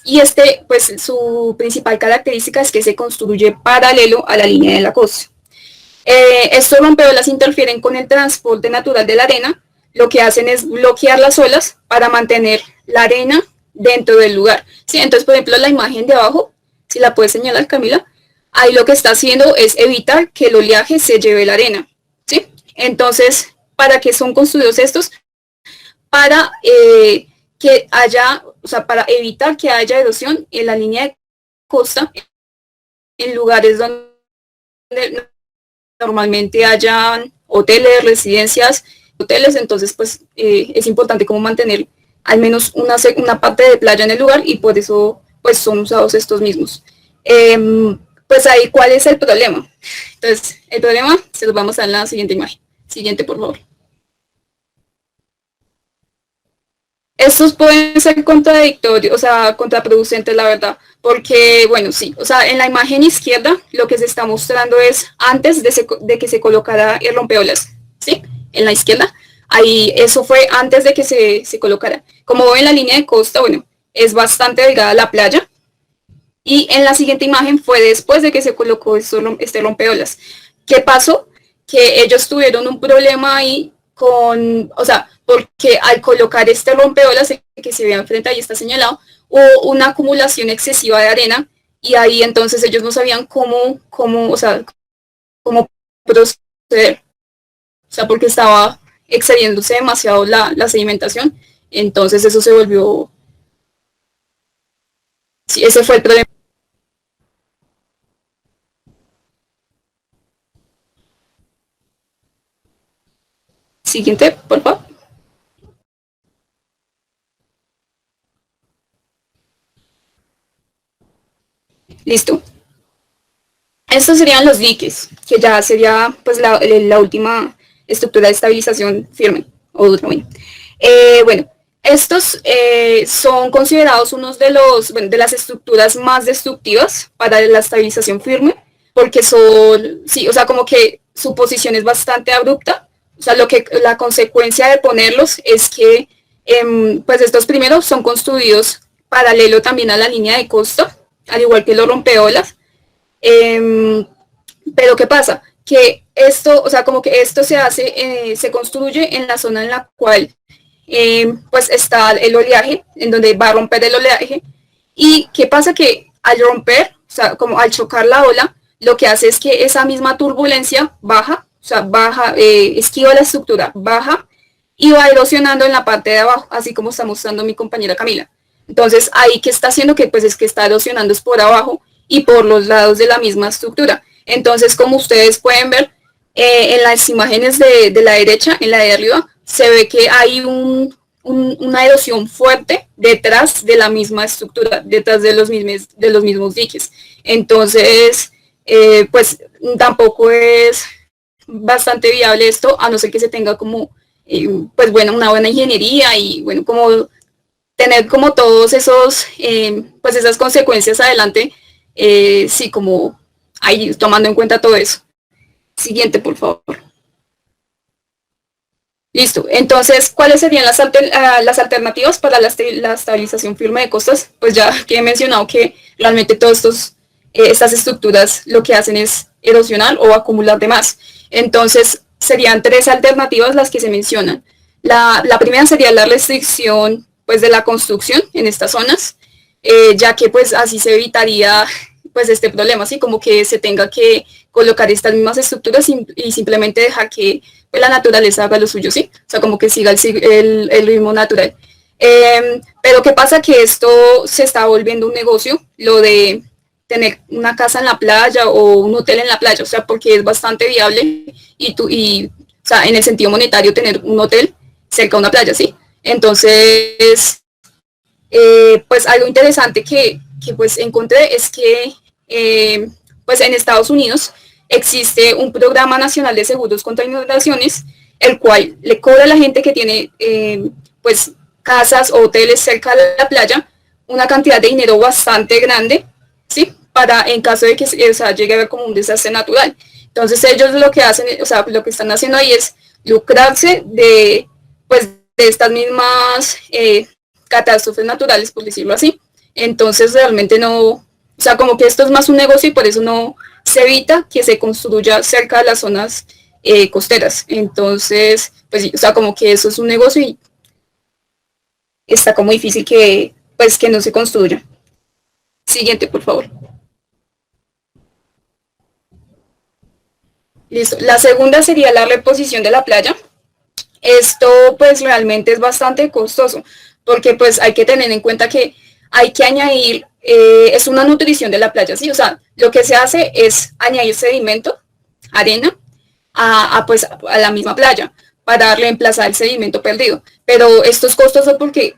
[SPEAKER 7] Y pues su principal característica es que se construye paralelo a la línea de la costa. Estos rompeolas interfieren con el transporte natural de la arena. Lo que hacen es bloquear las olas para mantener la arena dentro del lugar. ¿Sí? Entonces, por ejemplo, la imagen de abajo, si la puedes señalar, Camila, ahí lo que está haciendo es evitar que el oleaje se lleve la arena. ¿Sí? Entonces, ¿para qué son construidos estos? Para que haya, o sea, para evitar que haya erosión en la línea de costa, en lugares donde normalmente hayan hoteles, residencias, hoteles, entonces pues es importante como mantener al menos una parte de playa en el lugar y por eso pues son usados estos mismos. Pues ahí, ¿cuál es el problema? Entonces, el problema se los vamos a dar en la siguiente imagen. Siguiente, por favor. Estos pueden ser contradictorios, o sea, contraproducentes, la verdad, porque, bueno, sí, o sea, en la imagen izquierda lo que se está mostrando es antes de que se colocara el rompeolas, ¿sí? En la izquierda, ahí eso fue antes de que se colocara. Como ven, la línea de costa, bueno, es bastante delgada la playa, y en la siguiente imagen fue después de que se colocó este rompeolas. ¿Qué pasó? Que ellos tuvieron un problema ahí con, o sea, porque al colocar este rompeolas que se ve enfrente, ahí está señalado, hubo una acumulación excesiva de arena y ahí entonces ellos no sabían cómo proceder, o sea, porque estaba excediéndose demasiado la sedimentación, entonces eso se volvió, sí, ese fue el problema. Siguiente, por favor. Listo. Estos serían los diques, que ya sería pues la última estructura de estabilización firme o dura. Bueno, estos son considerados unos de las estructuras más destructivas para la estabilización firme, porque son, sí, o sea, como que su posición es bastante abrupta. O sea, la consecuencia de ponerlos es que pues estos primeros son construidos paralelo también a la línea de costa, al igual que los rompeolas. Pero ¿qué pasa? Que esto, o sea, como que esto se construye en la zona en la cual pues está el oleaje, en donde va a romper el oleaje. ¿Y qué pasa? Que al romper, o sea, como al chocar la ola, lo que hace es que esa misma turbulencia baja, o sea, esquiva la estructura, baja y va erosionando en la parte de abajo, así como está mostrando mi compañera Camila. Entonces, ahí que está haciendo que pues es que está erosionando es por abajo y por los lados de la misma estructura. Entonces, como ustedes pueden ver, en las imágenes de la derecha, en la de arriba, se ve que hay una erosión fuerte detrás de la misma estructura, detrás de los mismos diques. Entonces, pues tampoco es bastante viable esto, a no ser que se tenga como pues bueno, una buena ingeniería y bueno, como tener como todos esos, pues esas consecuencias adelante, sí, como ahí tomando en cuenta todo eso. Siguiente, por favor. Listo. Entonces, ¿cuáles serían las alternativas para la estabilización firme de costas? Pues ya que he mencionado que realmente todas estas estructuras lo que hacen es erosionar o acumular de más. Entonces, serían 3 alternativas las que se mencionan. La primera sería la restricción pues, de la construcción en estas zonas, ya que pues así se evitaría pues este problema, así como que se tenga que colocar estas mismas estructuras y simplemente dejar que pues, la naturaleza haga lo suyo, ¿sí? O sea, como que siga el ritmo natural. Pero ¿qué pasa? Que esto se está volviendo un negocio, lo de tener una casa en la playa o un hotel en la playa, o sea, porque es bastante viable o sea, en el sentido monetario tener un hotel cerca de una playa, ¿sí? Entonces, pues algo interesante que pues encontré es que pues en Estados Unidos existe un programa nacional de seguros contra inundaciones, el cual le cobra a la gente que tiene pues casas o hoteles cerca de la playa una cantidad de dinero bastante grande, ¿sí? Para en caso de que o sea, llegue a haber como un desastre natural. Entonces ellos lo que hacen, o sea, lo que están haciendo ahí es lucrarse de, pues, de estas mismas catástrofes naturales, por decirlo así. Entonces realmente no, o sea, como que esto es más un negocio y por eso no se evita que se construya cerca de las zonas costeras. Entonces, pues sí, o sea, como que eso es un negocio y está como difícil que, pues, que no se construya. Siguiente, por favor. Listo. La segunda sería la reposición de la playa. Esto pues realmente es bastante costoso porque pues hay que tener en cuenta que hay que añadir, es una nutrición de la playa, ¿sí? O sea, lo que se hace es añadir sedimento, arena, pues, a la misma playa para reemplazar el sedimento perdido. Pero esto es costoso porque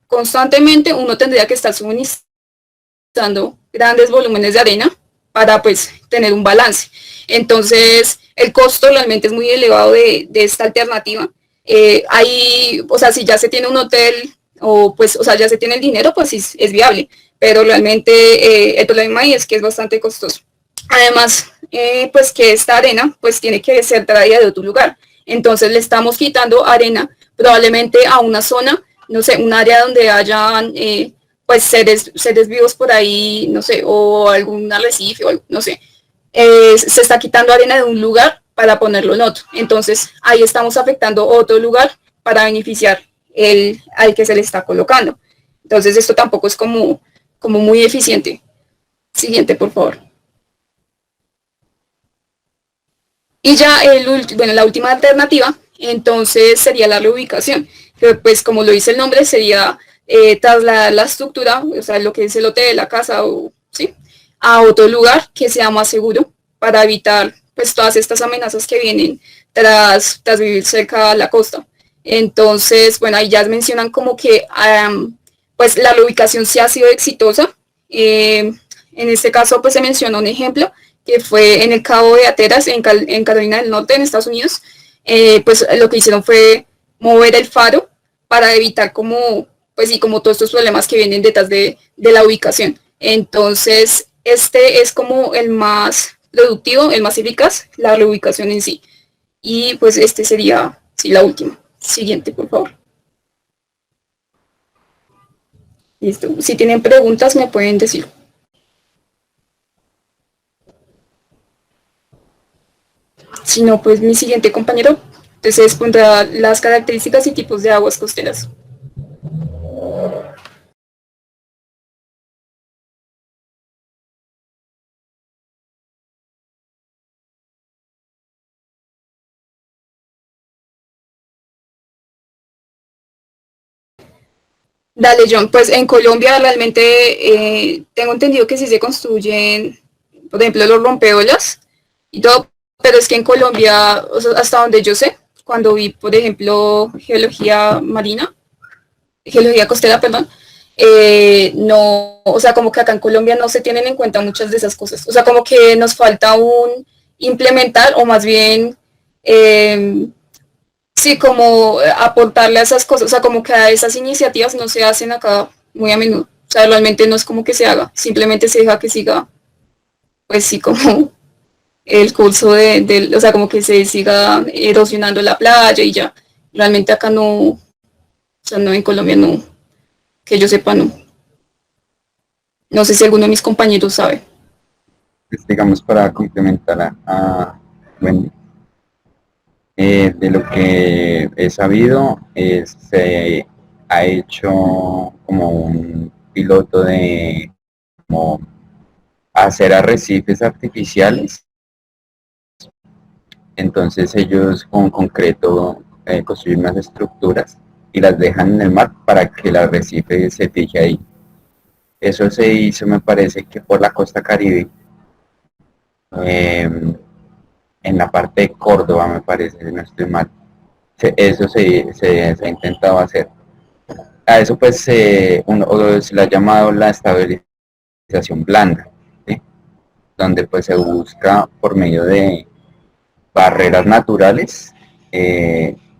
[SPEAKER 7] constantemente uno tendría que estar suministrando grandes volúmenes de arena para pues tener un balance. Entonces, el costo realmente es muy elevado de esta alternativa. O sea, si ya se tiene un hotel o pues, o sea, ya se tiene el dinero, pues sí, es viable, pero realmente el problema ahí es que es bastante costoso. Además, pues que esta arena pues tiene que ser traída de otro lugar. Entonces le estamos quitando arena probablemente a una zona, no sé, un área donde hayan pues seres vivos por ahí, no sé, o algún arrecife, o no sé. Se está quitando arena de un lugar para ponerlo en otro. Entonces ahí estamos afectando otro lugar para beneficiar al que se le está colocando. Entonces esto tampoco es como muy eficiente. Siguiente, por favor. Y ya la última alternativa, entonces sería la reubicación, que pues como lo dice el nombre, sería trasladar la estructura, o sea, lo que es el hotel, la casa, o, ¿sí? A otro lugar que sea más seguro para evitar pues todas estas amenazas que vienen tras vivir cerca a la costa. Entonces, bueno, ahí ya mencionan como que pues la reubicación sí ha sido exitosa. En este caso pues se menciona un ejemplo que fue en el Cabo de Hatteras, en Carolina del Norte, en Estados Unidos. Pues lo que hicieron fue mover el faro para evitar como todos estos problemas que vienen detrás de la ubicación. Entonces, este es como el más productivo, el más eficaz, la reubicación en sí. Y pues este sería, sí, la última. Siguiente, por favor. Listo. Si tienen preguntas, me pueden decir. Si no, pues mi siguiente compañero, entonces pondrá las características y tipos de aguas costeras. Dale, John, pues en Colombia realmente tengo entendido que sí se construyen, por ejemplo, los rompeolas y todo, pero es que en Colombia, o sea, hasta donde yo sé, cuando vi, por ejemplo, geología marina, geología costera, perdón, no, o sea, como que acá en Colombia no se tienen en cuenta muchas de esas cosas. O sea, como que nos falta implementar, o más bien, sí, como aportarle a esas cosas, o sea, como que a esas iniciativas no se hacen acá muy a menudo. O sea, realmente no es como que se haga, simplemente se deja que siga, pues sí, como el curso o sea, como que se siga erosionando la playa y ya. Realmente acá no, o sea, no, en Colombia no, que yo sepa no. No sé si alguno de mis compañeros sabe.
[SPEAKER 6] Pues, digamos, para complementar a Wendy, de lo que he sabido, se ha hecho como un piloto de como hacer arrecifes artificiales. Entonces ellos con concreto construyen unas estructuras y las dejan en el mar para que el arrecife se fije ahí. Eso se hizo, me parece que por la costa Caribe, eh, en la parte de Córdoba, me parece, si no estoy mal. Eso se ha intentado hacer. A eso pues se le ha llamado la estabilización blanda, ¿sí? Donde pues se busca por medio de barreras naturales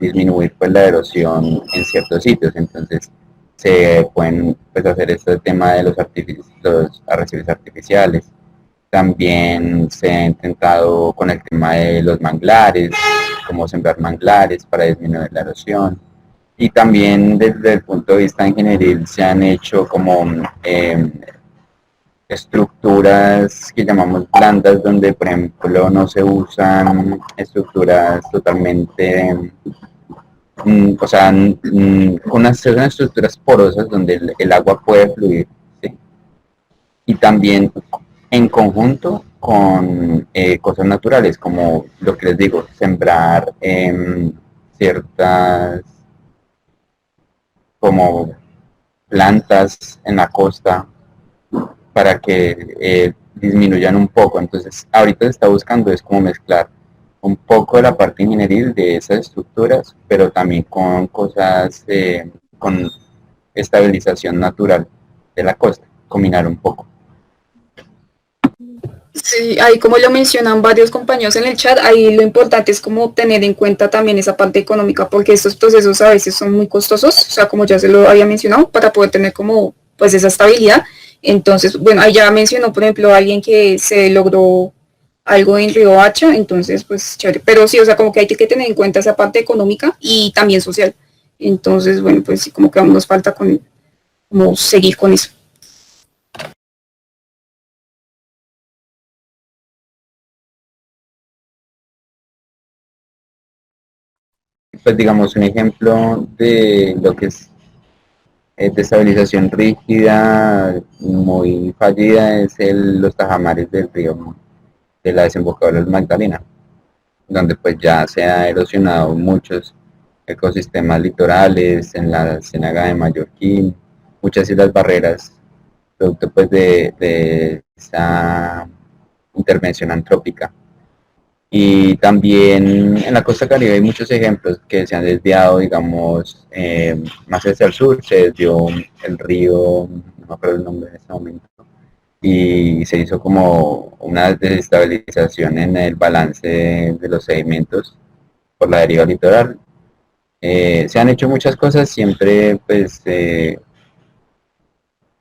[SPEAKER 6] disminuir pues la erosión en ciertos sitios. Entonces se pueden pues hacer este tema de los arrecifes artificiales. También se ha intentado con el tema de los manglares, como sembrar manglares para disminuir la erosión. Y también desde el punto de vista ingenieril se han hecho como estructuras que llamamos blandas, donde por ejemplo no se usan estructuras totalmente, o sea, con unas estructuras porosas donde el agua puede fluir, ¿sí? Y también en conjunto con cosas naturales, como lo que les digo, sembrar ciertas como plantas en la costa para que disminuyan un poco. Entonces, ahorita se está buscando es como mezclar un poco de la parte ingenieril de esas estructuras, pero también con cosas, con estabilización natural de la costa, combinar un poco.
[SPEAKER 7] Sí, ahí como lo mencionan varios compañeros en el chat, ahí lo importante es como tener en cuenta también esa parte económica, porque estos procesos a veces son muy costosos, o sea, como ya se lo había mencionado, para poder tener como pues esa estabilidad. Entonces, bueno, ahí ya mencionó, por ejemplo, alguien que se logró algo en Río Hacha, entonces, pues, chévere. Pero sí, o sea, como que hay que tener en cuenta esa parte económica y también social. Entonces, bueno, pues sí, como que aún nos falta como seguir con eso.
[SPEAKER 6] Pues digamos un ejemplo de lo que es de estabilización rígida muy fallida es los tajamares del río de la desembocadura del Magdalena, donde pues ya se ha erosionado muchos ecosistemas litorales en la Ciénaga de Mallorquín, muchas islas barreras, producto pues de esa intervención antrópica. Y también en la costa caribe hay muchos ejemplos que se han desviado, digamos, más hacia el sur, se desvió el río, no me acuerdo el nombre en este momento, y se hizo como una desestabilización en el balance de los sedimentos por la deriva litoral. Se han hecho muchas cosas siempre pues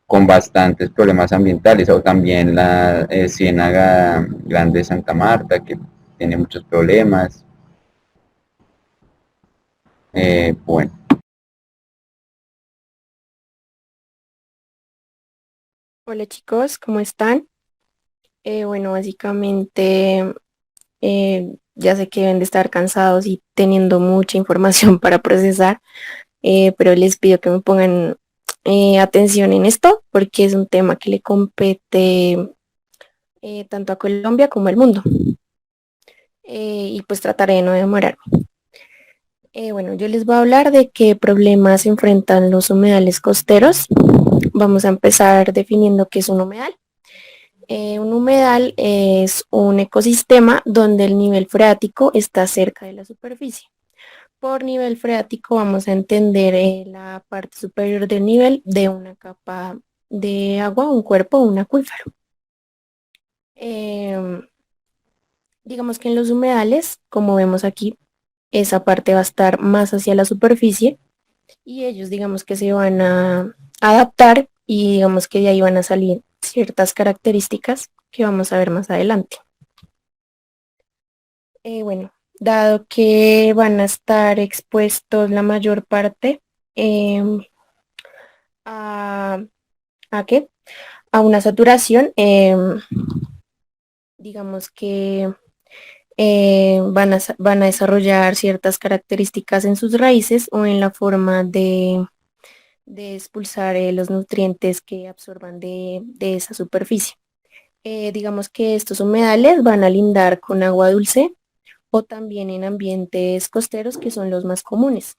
[SPEAKER 6] con bastantes problemas ambientales, o también la Ciénaga Grande de Santa Marta, que tiene muchos problemas. Bueno,
[SPEAKER 1] Hola chicos, ¿cómo están? Bueno, básicamente ya sé que deben de estar cansados y teniendo mucha información para procesar, pero les pido que me pongan atención en esto porque es un tema que le compete tanto a Colombia como al mundo. Y pues trataré de no demorar. Bueno, yo les voy a hablar de qué problemas enfrentan los humedales costeros. Vamos a empezar definiendo qué es un humedal. Un humedal es un ecosistema donde el nivel freático está cerca de la superficie. Por nivel freático vamos a entender la parte superior del nivel de una capa de agua, un cuerpo, un acuífero. Em, digamos que en los humedales, como vemos aquí, esa parte va a estar más hacia la superficie y ellos digamos que se van a adaptar y digamos que de ahí van a salir ciertas características que vamos a ver más adelante. Bueno, dado que van a estar expuestos la mayor parte a, ¿a qué? A una saturación, digamos que van a desarrollar ciertas características en sus raíces o en la forma de expulsar los nutrientes que absorban de esa superficie. Digamos que estos humedales van a lindar con agua dulce o también en ambientes costeros que son los más comunes.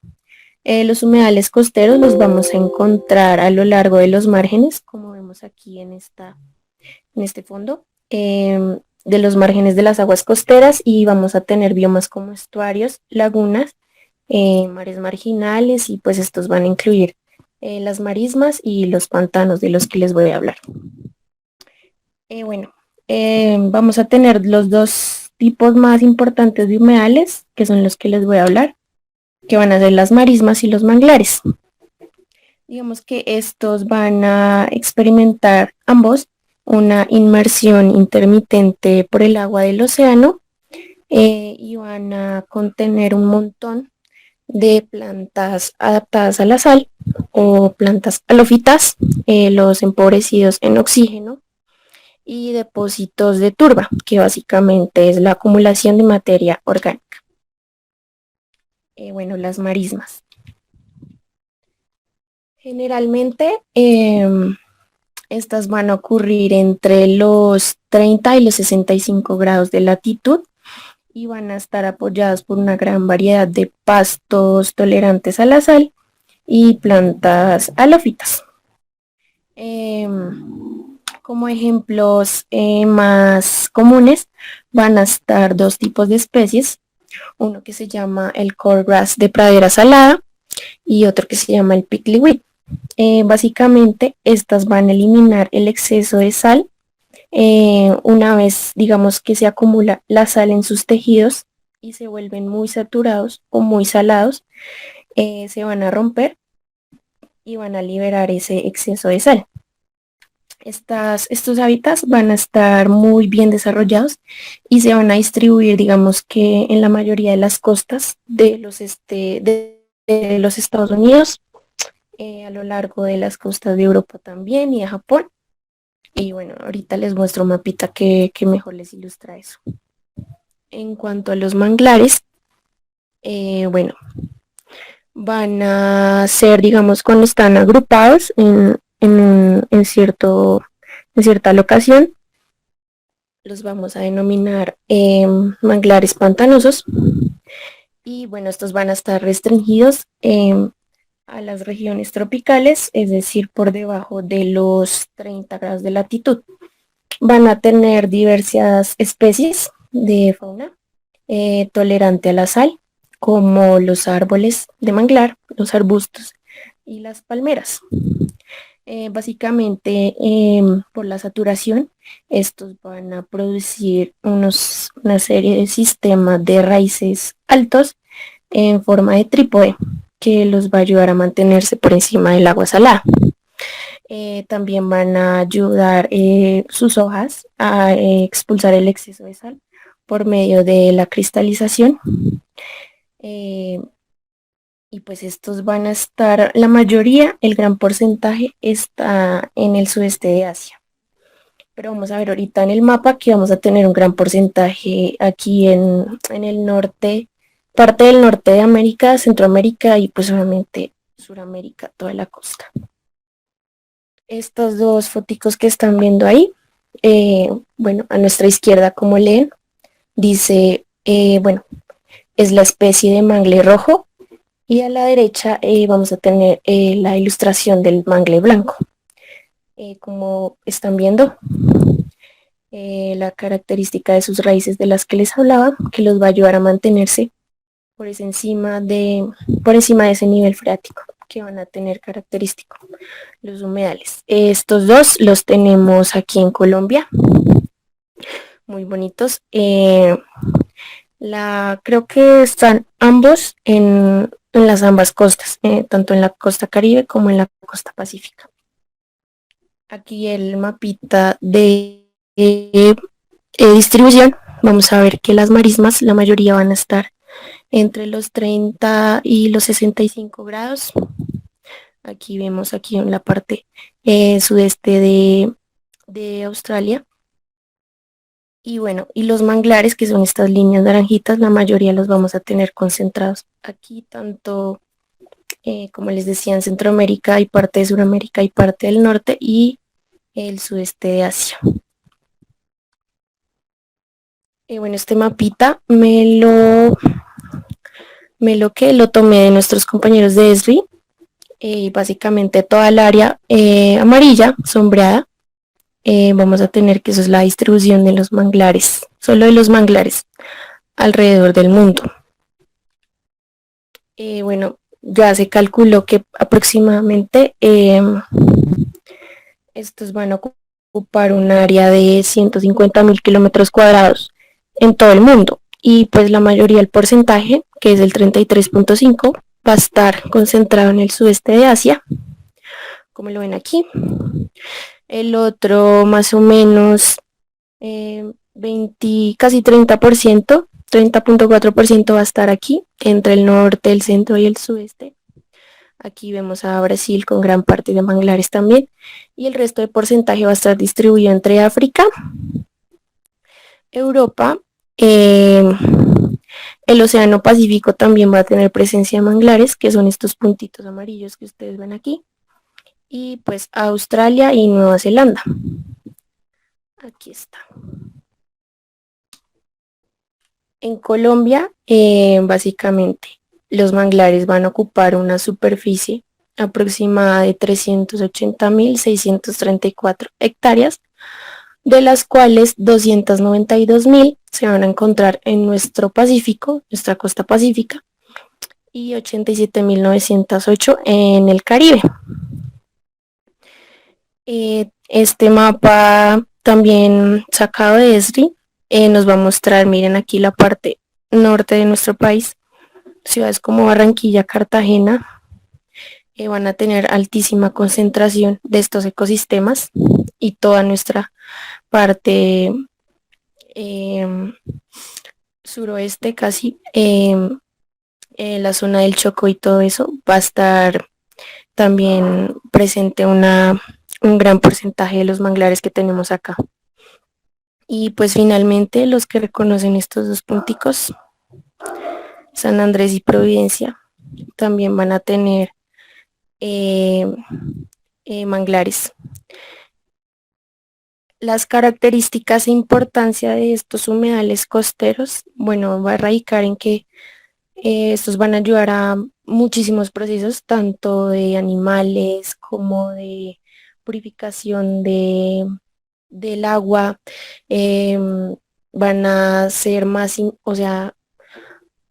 [SPEAKER 1] Los humedales costeros los vamos a encontrar a lo largo de los márgenes, como vemos aquí en este fondo, de los márgenes de las aguas costeras y vamos a tener biomas como estuarios, lagunas, mares marginales y pues estos van a incluir las marismas y los pantanos de los que les voy a hablar. Bueno, vamos a tener los dos tipos más importantes de humedales, que son los que les voy a hablar, que van a ser las marismas y los manglares. Digamos que estos van a experimentar ambos una inmersión intermitente por el agua del océano y van a contener un montón de plantas adaptadas a la sal o plantas halófitas, los empobrecidos en oxígeno y depósitos de turba, que básicamente es la acumulación de materia orgánica. Bueno, las marismas. Generalmente estas van a ocurrir entre los 30 y los 65 grados de latitud y van a estar apoyadas por una gran variedad de pastos tolerantes a la sal y plantas halófitas. Como ejemplos más comunes van a estar dos tipos de especies, uno que se llama el cordgrass de pradera salada y otro que se llama el pickleweed. Básicamente estas van a eliminar el exceso de sal una vez digamos que se acumula la sal en sus tejidos y se vuelven muy saturados o muy salados, se van a romper y van a liberar ese exceso de sal. Estos hábitats van a estar muy bien desarrollados y se van a distribuir digamos que en la mayoría de las costas de los Estados Unidos, a lo largo de las costas de Europa también y de Japón. Y bueno, ahorita les muestro un mapita que mejor les ilustra eso. En cuanto a los manglares, bueno, van a ser, digamos, cuando están agrupados en cierta locación, los vamos a denominar manglares pantanosos. Y bueno, estos van a estar restringidos a las regiones tropicales, es decir, por debajo de los 30 grados de latitud. Van a tener diversas especies de fauna tolerante a la sal, como los árboles de manglar, los arbustos y las palmeras. Básicamente, por la saturación, estos van a producir una serie de sistemas de raíces altos en forma de trípode, que los va a ayudar a mantenerse por encima del agua salada. También van a ayudar sus hojas a expulsar el exceso de sal por medio de la cristalización. Y pues estos van a estar, la mayoría, el gran porcentaje está en el sudeste de Asia. Pero vamos a ver ahorita en el mapa que vamos a tener un gran porcentaje aquí en el norte, parte del norte de América, Centroamérica y pues obviamente Suramérica, toda la costa. Estos dos foticos que están viendo ahí, bueno, a nuestra izquierda, como leen, dice, bueno, es la especie de mangle rojo y a la derecha vamos a tener la ilustración del mangle blanco. Como están viendo, la característica de sus raíces de las que les hablaba, que los va a ayudar a mantenerse por encima de ese nivel freático que van a tener característico los humedales. Estos dos los tenemos aquí en Colombia, muy bonitos.
[SPEAKER 8] Creo que están ambos en las ambas costas, tanto en la costa Caribe como en la costa Pacífica. Aquí el mapita de distribución. Vamos a ver que las marismas, la mayoría van a estar entre los 30 y los 65 grados. Aquí vemos aquí en la parte sudeste de Australia. Y bueno, y los manglares, que son estas líneas naranjitas, la mayoría los vamos a tener concentrados aquí, tanto como les decía, en Centroamérica y parte de Sudamérica y parte del norte y el sudeste de Asia. Bueno, este mapita lo tomé de nuestros compañeros de ESRI, básicamente toda el área amarilla, sombreada. Vamos a tener que eso es la distribución de los manglares, solo de los manglares alrededor del mundo. Bueno, ya se calculó que aproximadamente estos van a ocupar un área de 150.000 kilómetros cuadrados en todo el mundo, y pues la mayoría del porcentaje, que es el 33.5, va a estar concentrado en el sudeste de Asia, como lo ven aquí. El otro más o menos casi 30%, 30.4% va a estar aquí, entre el norte, el centro y el sudeste. Aquí vemos a Brasil con gran parte de manglares también, y el resto de porcentaje va a estar distribuido entre África, Europa, el Océano Pacífico también va a tener presencia de manglares, que son estos puntitos amarillos que ustedes ven aquí, y pues Australia y Nueva Zelanda. Aquí está. En Colombia, básicamente, los manglares van a ocupar una superficie aproximada de 380.634 hectáreas, de las cuales 292.000 se van a encontrar en nuestro Pacífico, nuestra costa pacífica, y 87.908 en el Caribe. Este mapa también sacado de ESRI nos va a mostrar, miren aquí la parte norte de nuestro país, ciudades como Barranquilla, Cartagena, van a tener altísima concentración de estos ecosistemas, y toda nuestra parte suroeste casi, la zona del Chocó y todo eso, va a estar también presente un gran porcentaje de los manglares que tenemos acá. Y pues finalmente los que reconocen estos dos punticos, San Andrés y Providencia, también van a tener manglares. Las características e importancia de estos humedales costeros, bueno, va a radicar en que estos van a ayudar a muchísimos procesos, tanto de animales como de purificación del agua. Van a ser más, o sea,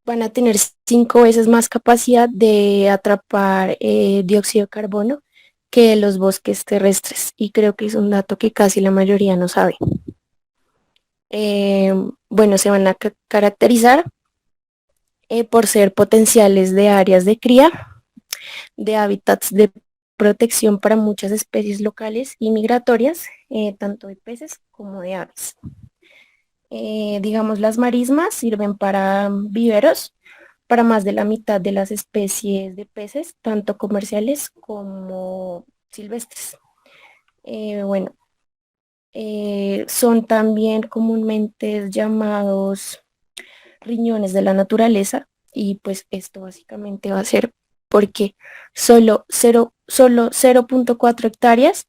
[SPEAKER 8] van a tener 5 veces más capacidad de atrapar dióxido de carbono que los bosques terrestres, y creo que es un dato que casi la mayoría no sabe. Bueno, se van a caracterizar por ser potenciales de áreas de cría, de hábitats de protección para muchas especies locales y migratorias, tanto de peces como de aves. Digamos, las marismas sirven para viveros para más de la mitad de las especies de peces, tanto comerciales como silvestres. Bueno, son también comúnmente llamados riñones de la naturaleza, y pues esto básicamente va a ser porque solo 0.4 hectáreas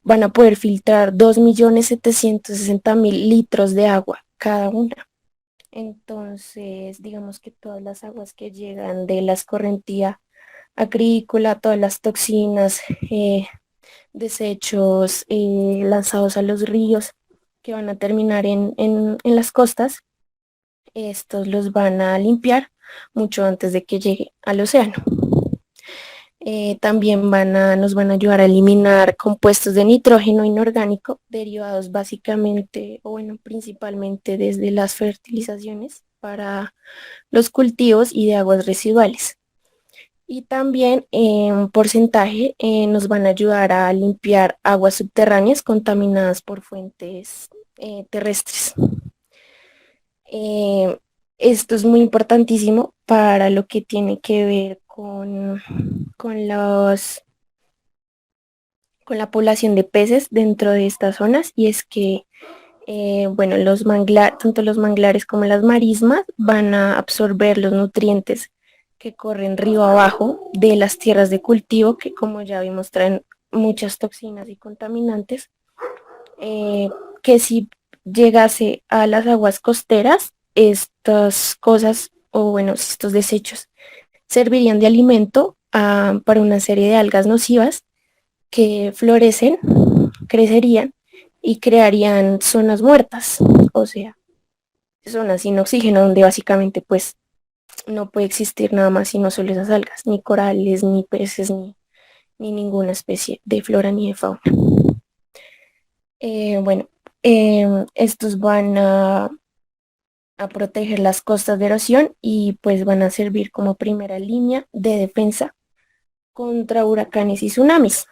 [SPEAKER 8] van a poder filtrar 2.760.000 litros de agua cada una. Entonces, digamos que todas las aguas que llegan de la escorrentía agrícola, todas las toxinas, desechos lanzados a los ríos que van a terminar en las costas, estos los van a limpiar mucho antes de que llegue al océano. También nos van a ayudar a eliminar compuestos de nitrógeno inorgánico derivados básicamente, o bueno, principalmente desde las fertilizaciones para los cultivos y de aguas residuales. Y también en porcentaje nos van a ayudar a limpiar aguas subterráneas contaminadas por fuentes terrestres. Eh, Esto es muy importantísimo para lo que tiene que ver con con la población de peces dentro de estas zonas, y es que bueno, tanto los manglares como las marismas van a absorber los nutrientes que corren río abajo de las tierras de cultivo, que como ya vimos traen muchas toxinas y contaminantes, que si llegase a las aguas costeras, estas cosas, o bueno, estos desechos, servirían de alimento para una serie de algas nocivas que florecen, crecerían y crearían zonas muertas, o sea, zonas sin oxígeno donde básicamente pues no puede existir nada más sino solo esas algas, ni corales, ni peces, ni ninguna especie de flora ni de fauna. Bueno, estos van a proteger las costas de erosión y pues van a servir como primera línea de defensa contra huracanes y tsunamis,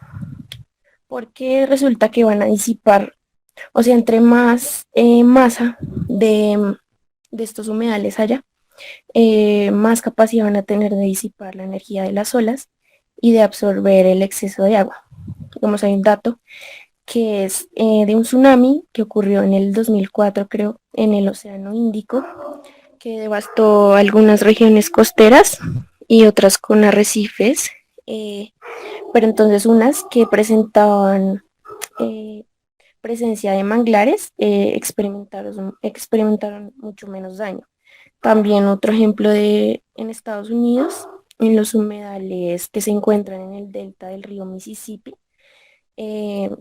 [SPEAKER 8] porque resulta que van a disipar, o sea, entre más masa de estos humedales haya, más capacidad van a tener de disipar la energía de las olas y de absorber el exceso de agua. Digamos, hay un dato que es de un tsunami que ocurrió en el 2004, creo, en el Océano Índico, que devastó algunas regiones costeras y otras con arrecifes, pero entonces unas que presentaban presencia de manglares experimentaron mucho menos daño. También otro ejemplo en Estados Unidos, en los humedales que se encuentran en el delta del río Mississippi, eh,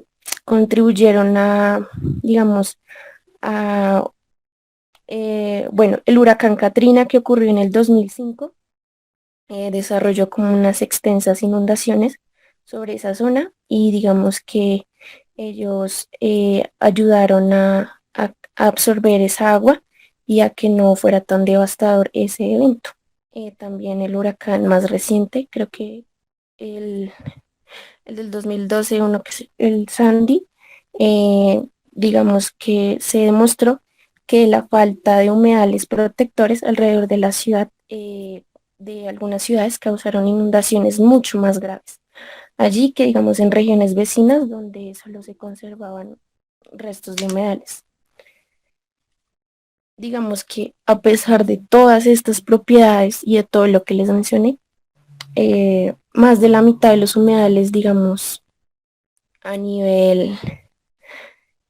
[SPEAKER 8] contribuyeron digamos, a, bueno, el huracán Katrina que ocurrió en el 2005, desarrolló como unas extensas inundaciones sobre esa zona, y digamos que ellos ayudaron a absorber esa agua y a que no fuera tan devastador ese evento. También el huracán más reciente, creo que el, el del 2012, uno que es el Sandy, digamos que se demostró que la falta de humedales protectores alrededor de la ciudad, de algunas ciudades, causaron inundaciones mucho más graves allí que, digamos, en regiones vecinas donde solo se conservaban restos de humedales. Digamos que a pesar de todas estas propiedades y de todo lo que les mencioné, más de la mitad de los humedales, digamos, a nivel,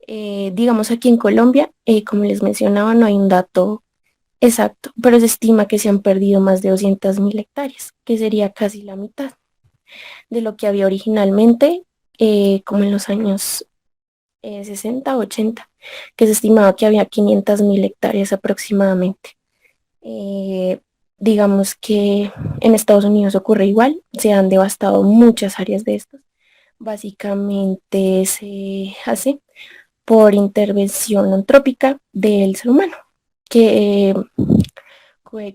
[SPEAKER 8] digamos aquí en Colombia, como les mencionaba, no hay un dato exacto, pero se estima que se han perdido más de 200.000 hectáreas, que sería casi la mitad de lo que había originalmente, como en los años 60, 80, que se estimaba que había 500.000 hectáreas aproximadamente. Eh, digamos que en Estados Unidos ocurre igual, se han devastado muchas áreas de estos. Básicamente se hace por intervención antrópica del ser humano, que,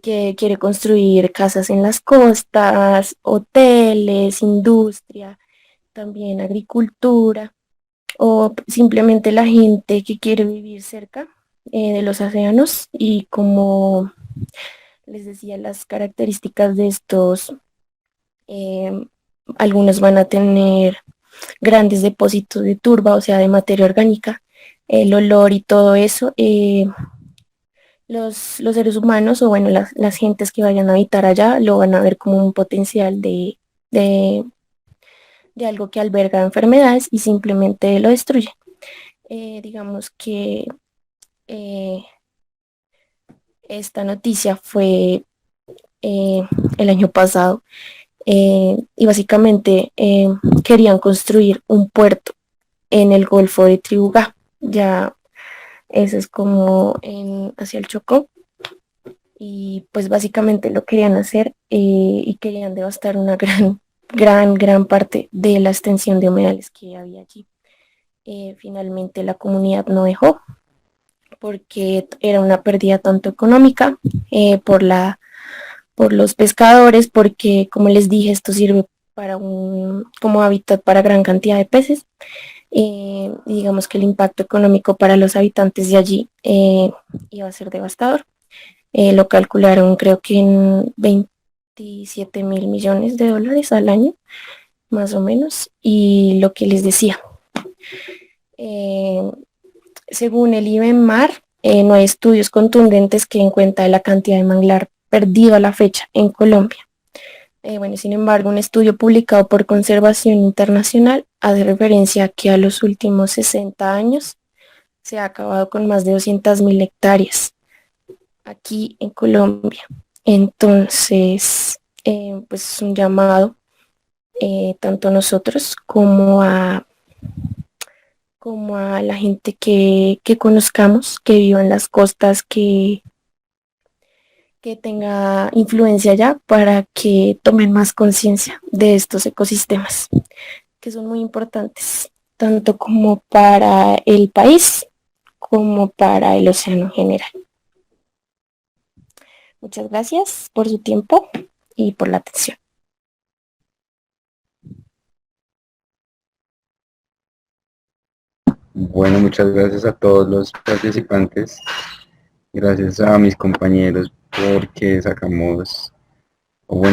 [SPEAKER 8] que quiere construir casas en las costas, hoteles, industria, también agricultura, o simplemente la gente que quiere vivir cerca de los océanos. Y como les decía, las características de estos, eh, algunos van a tener grandes depósitos de turba, o sea, de materia orgánica, el olor y todo eso. Los seres humanos, o bueno, las gentes que vayan a habitar allá, lo van a ver como un potencial de, de algo que alberga enfermedades, y simplemente lo destruye. Digamos que eh, esta noticia fue el año pasado, y básicamente querían construir un puerto en el Golfo de Tribugá. Ya eso es como hacia el Chocó, y pues básicamente lo querían hacer, y querían devastar una gran gran parte de la extensión de humedales que había allí. Finalmente la comunidad no dejó porque era una pérdida tanto económica por los pescadores, porque como les dije, esto sirve como hábitat para gran cantidad de peces. Digamos que el impacto económico para los habitantes de allí iba a ser devastador. Lo calcularon creo que en 27.000 millones de dólares al año, más o menos. Y lo que les decía, según el IBEMAR, no hay estudios contundentes que den cuenta de la cantidad de manglar perdido a la fecha en Colombia. Sin embargo, un estudio publicado por Conservación Internacional hace referencia a que a los últimos 60 años se ha acabado con más de 200.000 hectáreas aquí en Colombia. Entonces, pues es un llamado tanto a nosotros como a la gente que conozcamos, que viva en las costas, que tenga influencia allá, para que tomen más conciencia de estos ecosistemas, que son muy importantes, tanto como para el país como para el océano en general. Muchas gracias por su tiempo y por la atención.
[SPEAKER 6] Bueno, muchas gracias a todos los participantes. Gracias a mis compañeros porque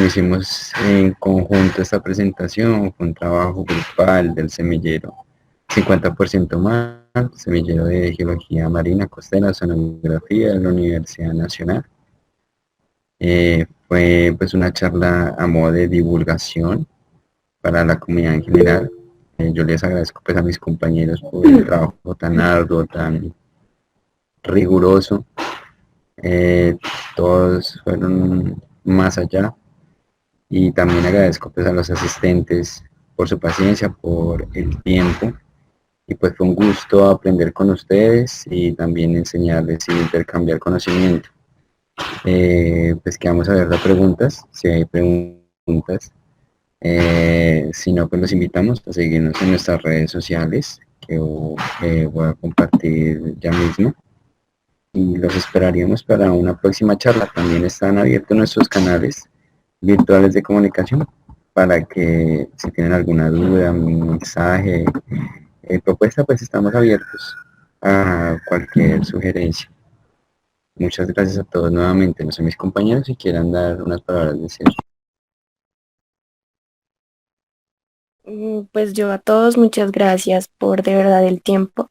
[SPEAKER 6] hicimos en conjunto esta presentación. Fue un trabajo grupal del semillero 50% más, semillero de Geología Marina Costera, Oceanografía de la Universidad Nacional. Fue pues una charla a modo de divulgación para la comunidad en general. Yo les agradezco pues a mis compañeros por el trabajo tan arduo, tan riguroso. Todos fueron más allá, y también agradezco pues a los asistentes por su paciencia, por el tiempo, y pues fue un gusto aprender con ustedes y también enseñarles y intercambiar conocimiento. Pues quedamos a ver las preguntas, si hay preguntas. Si no, pues los invitamos a seguirnos en nuestras redes sociales, que voy a compartir ya mismo, y los esperaríamos para una próxima charla. También están abiertos nuestros canales virtuales de comunicación para que si tienen alguna duda, un mensaje, propuesta, pues estamos abiertos a cualquier sugerencia. Muchas gracias a todos nuevamente. No sé, mis compañeros, si quieran dar unas palabras de cierre.
[SPEAKER 8] Pues yo a todos, muchas gracias por de verdad el tiempo.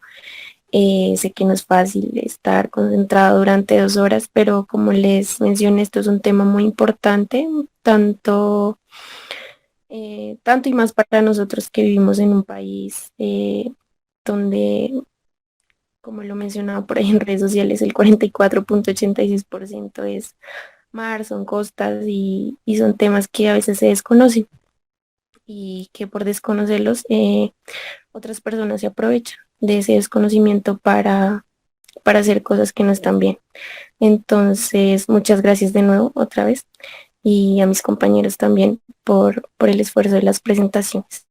[SPEAKER 8] Sé que no es fácil estar concentrado durante 2 horas, pero como les mencioné, esto es un tema muy importante, tanto y más para nosotros que vivimos en un país donde, como lo mencionaba por ahí en redes sociales, el 44.86% es mar, son costas, y son temas que a veces se desconocen y que por desconocerlos otras personas se aprovechan de ese desconocimiento para hacer cosas que no están bien. Entonces, muchas gracias de nuevo otra vez, y a mis compañeros también por el esfuerzo de las presentaciones.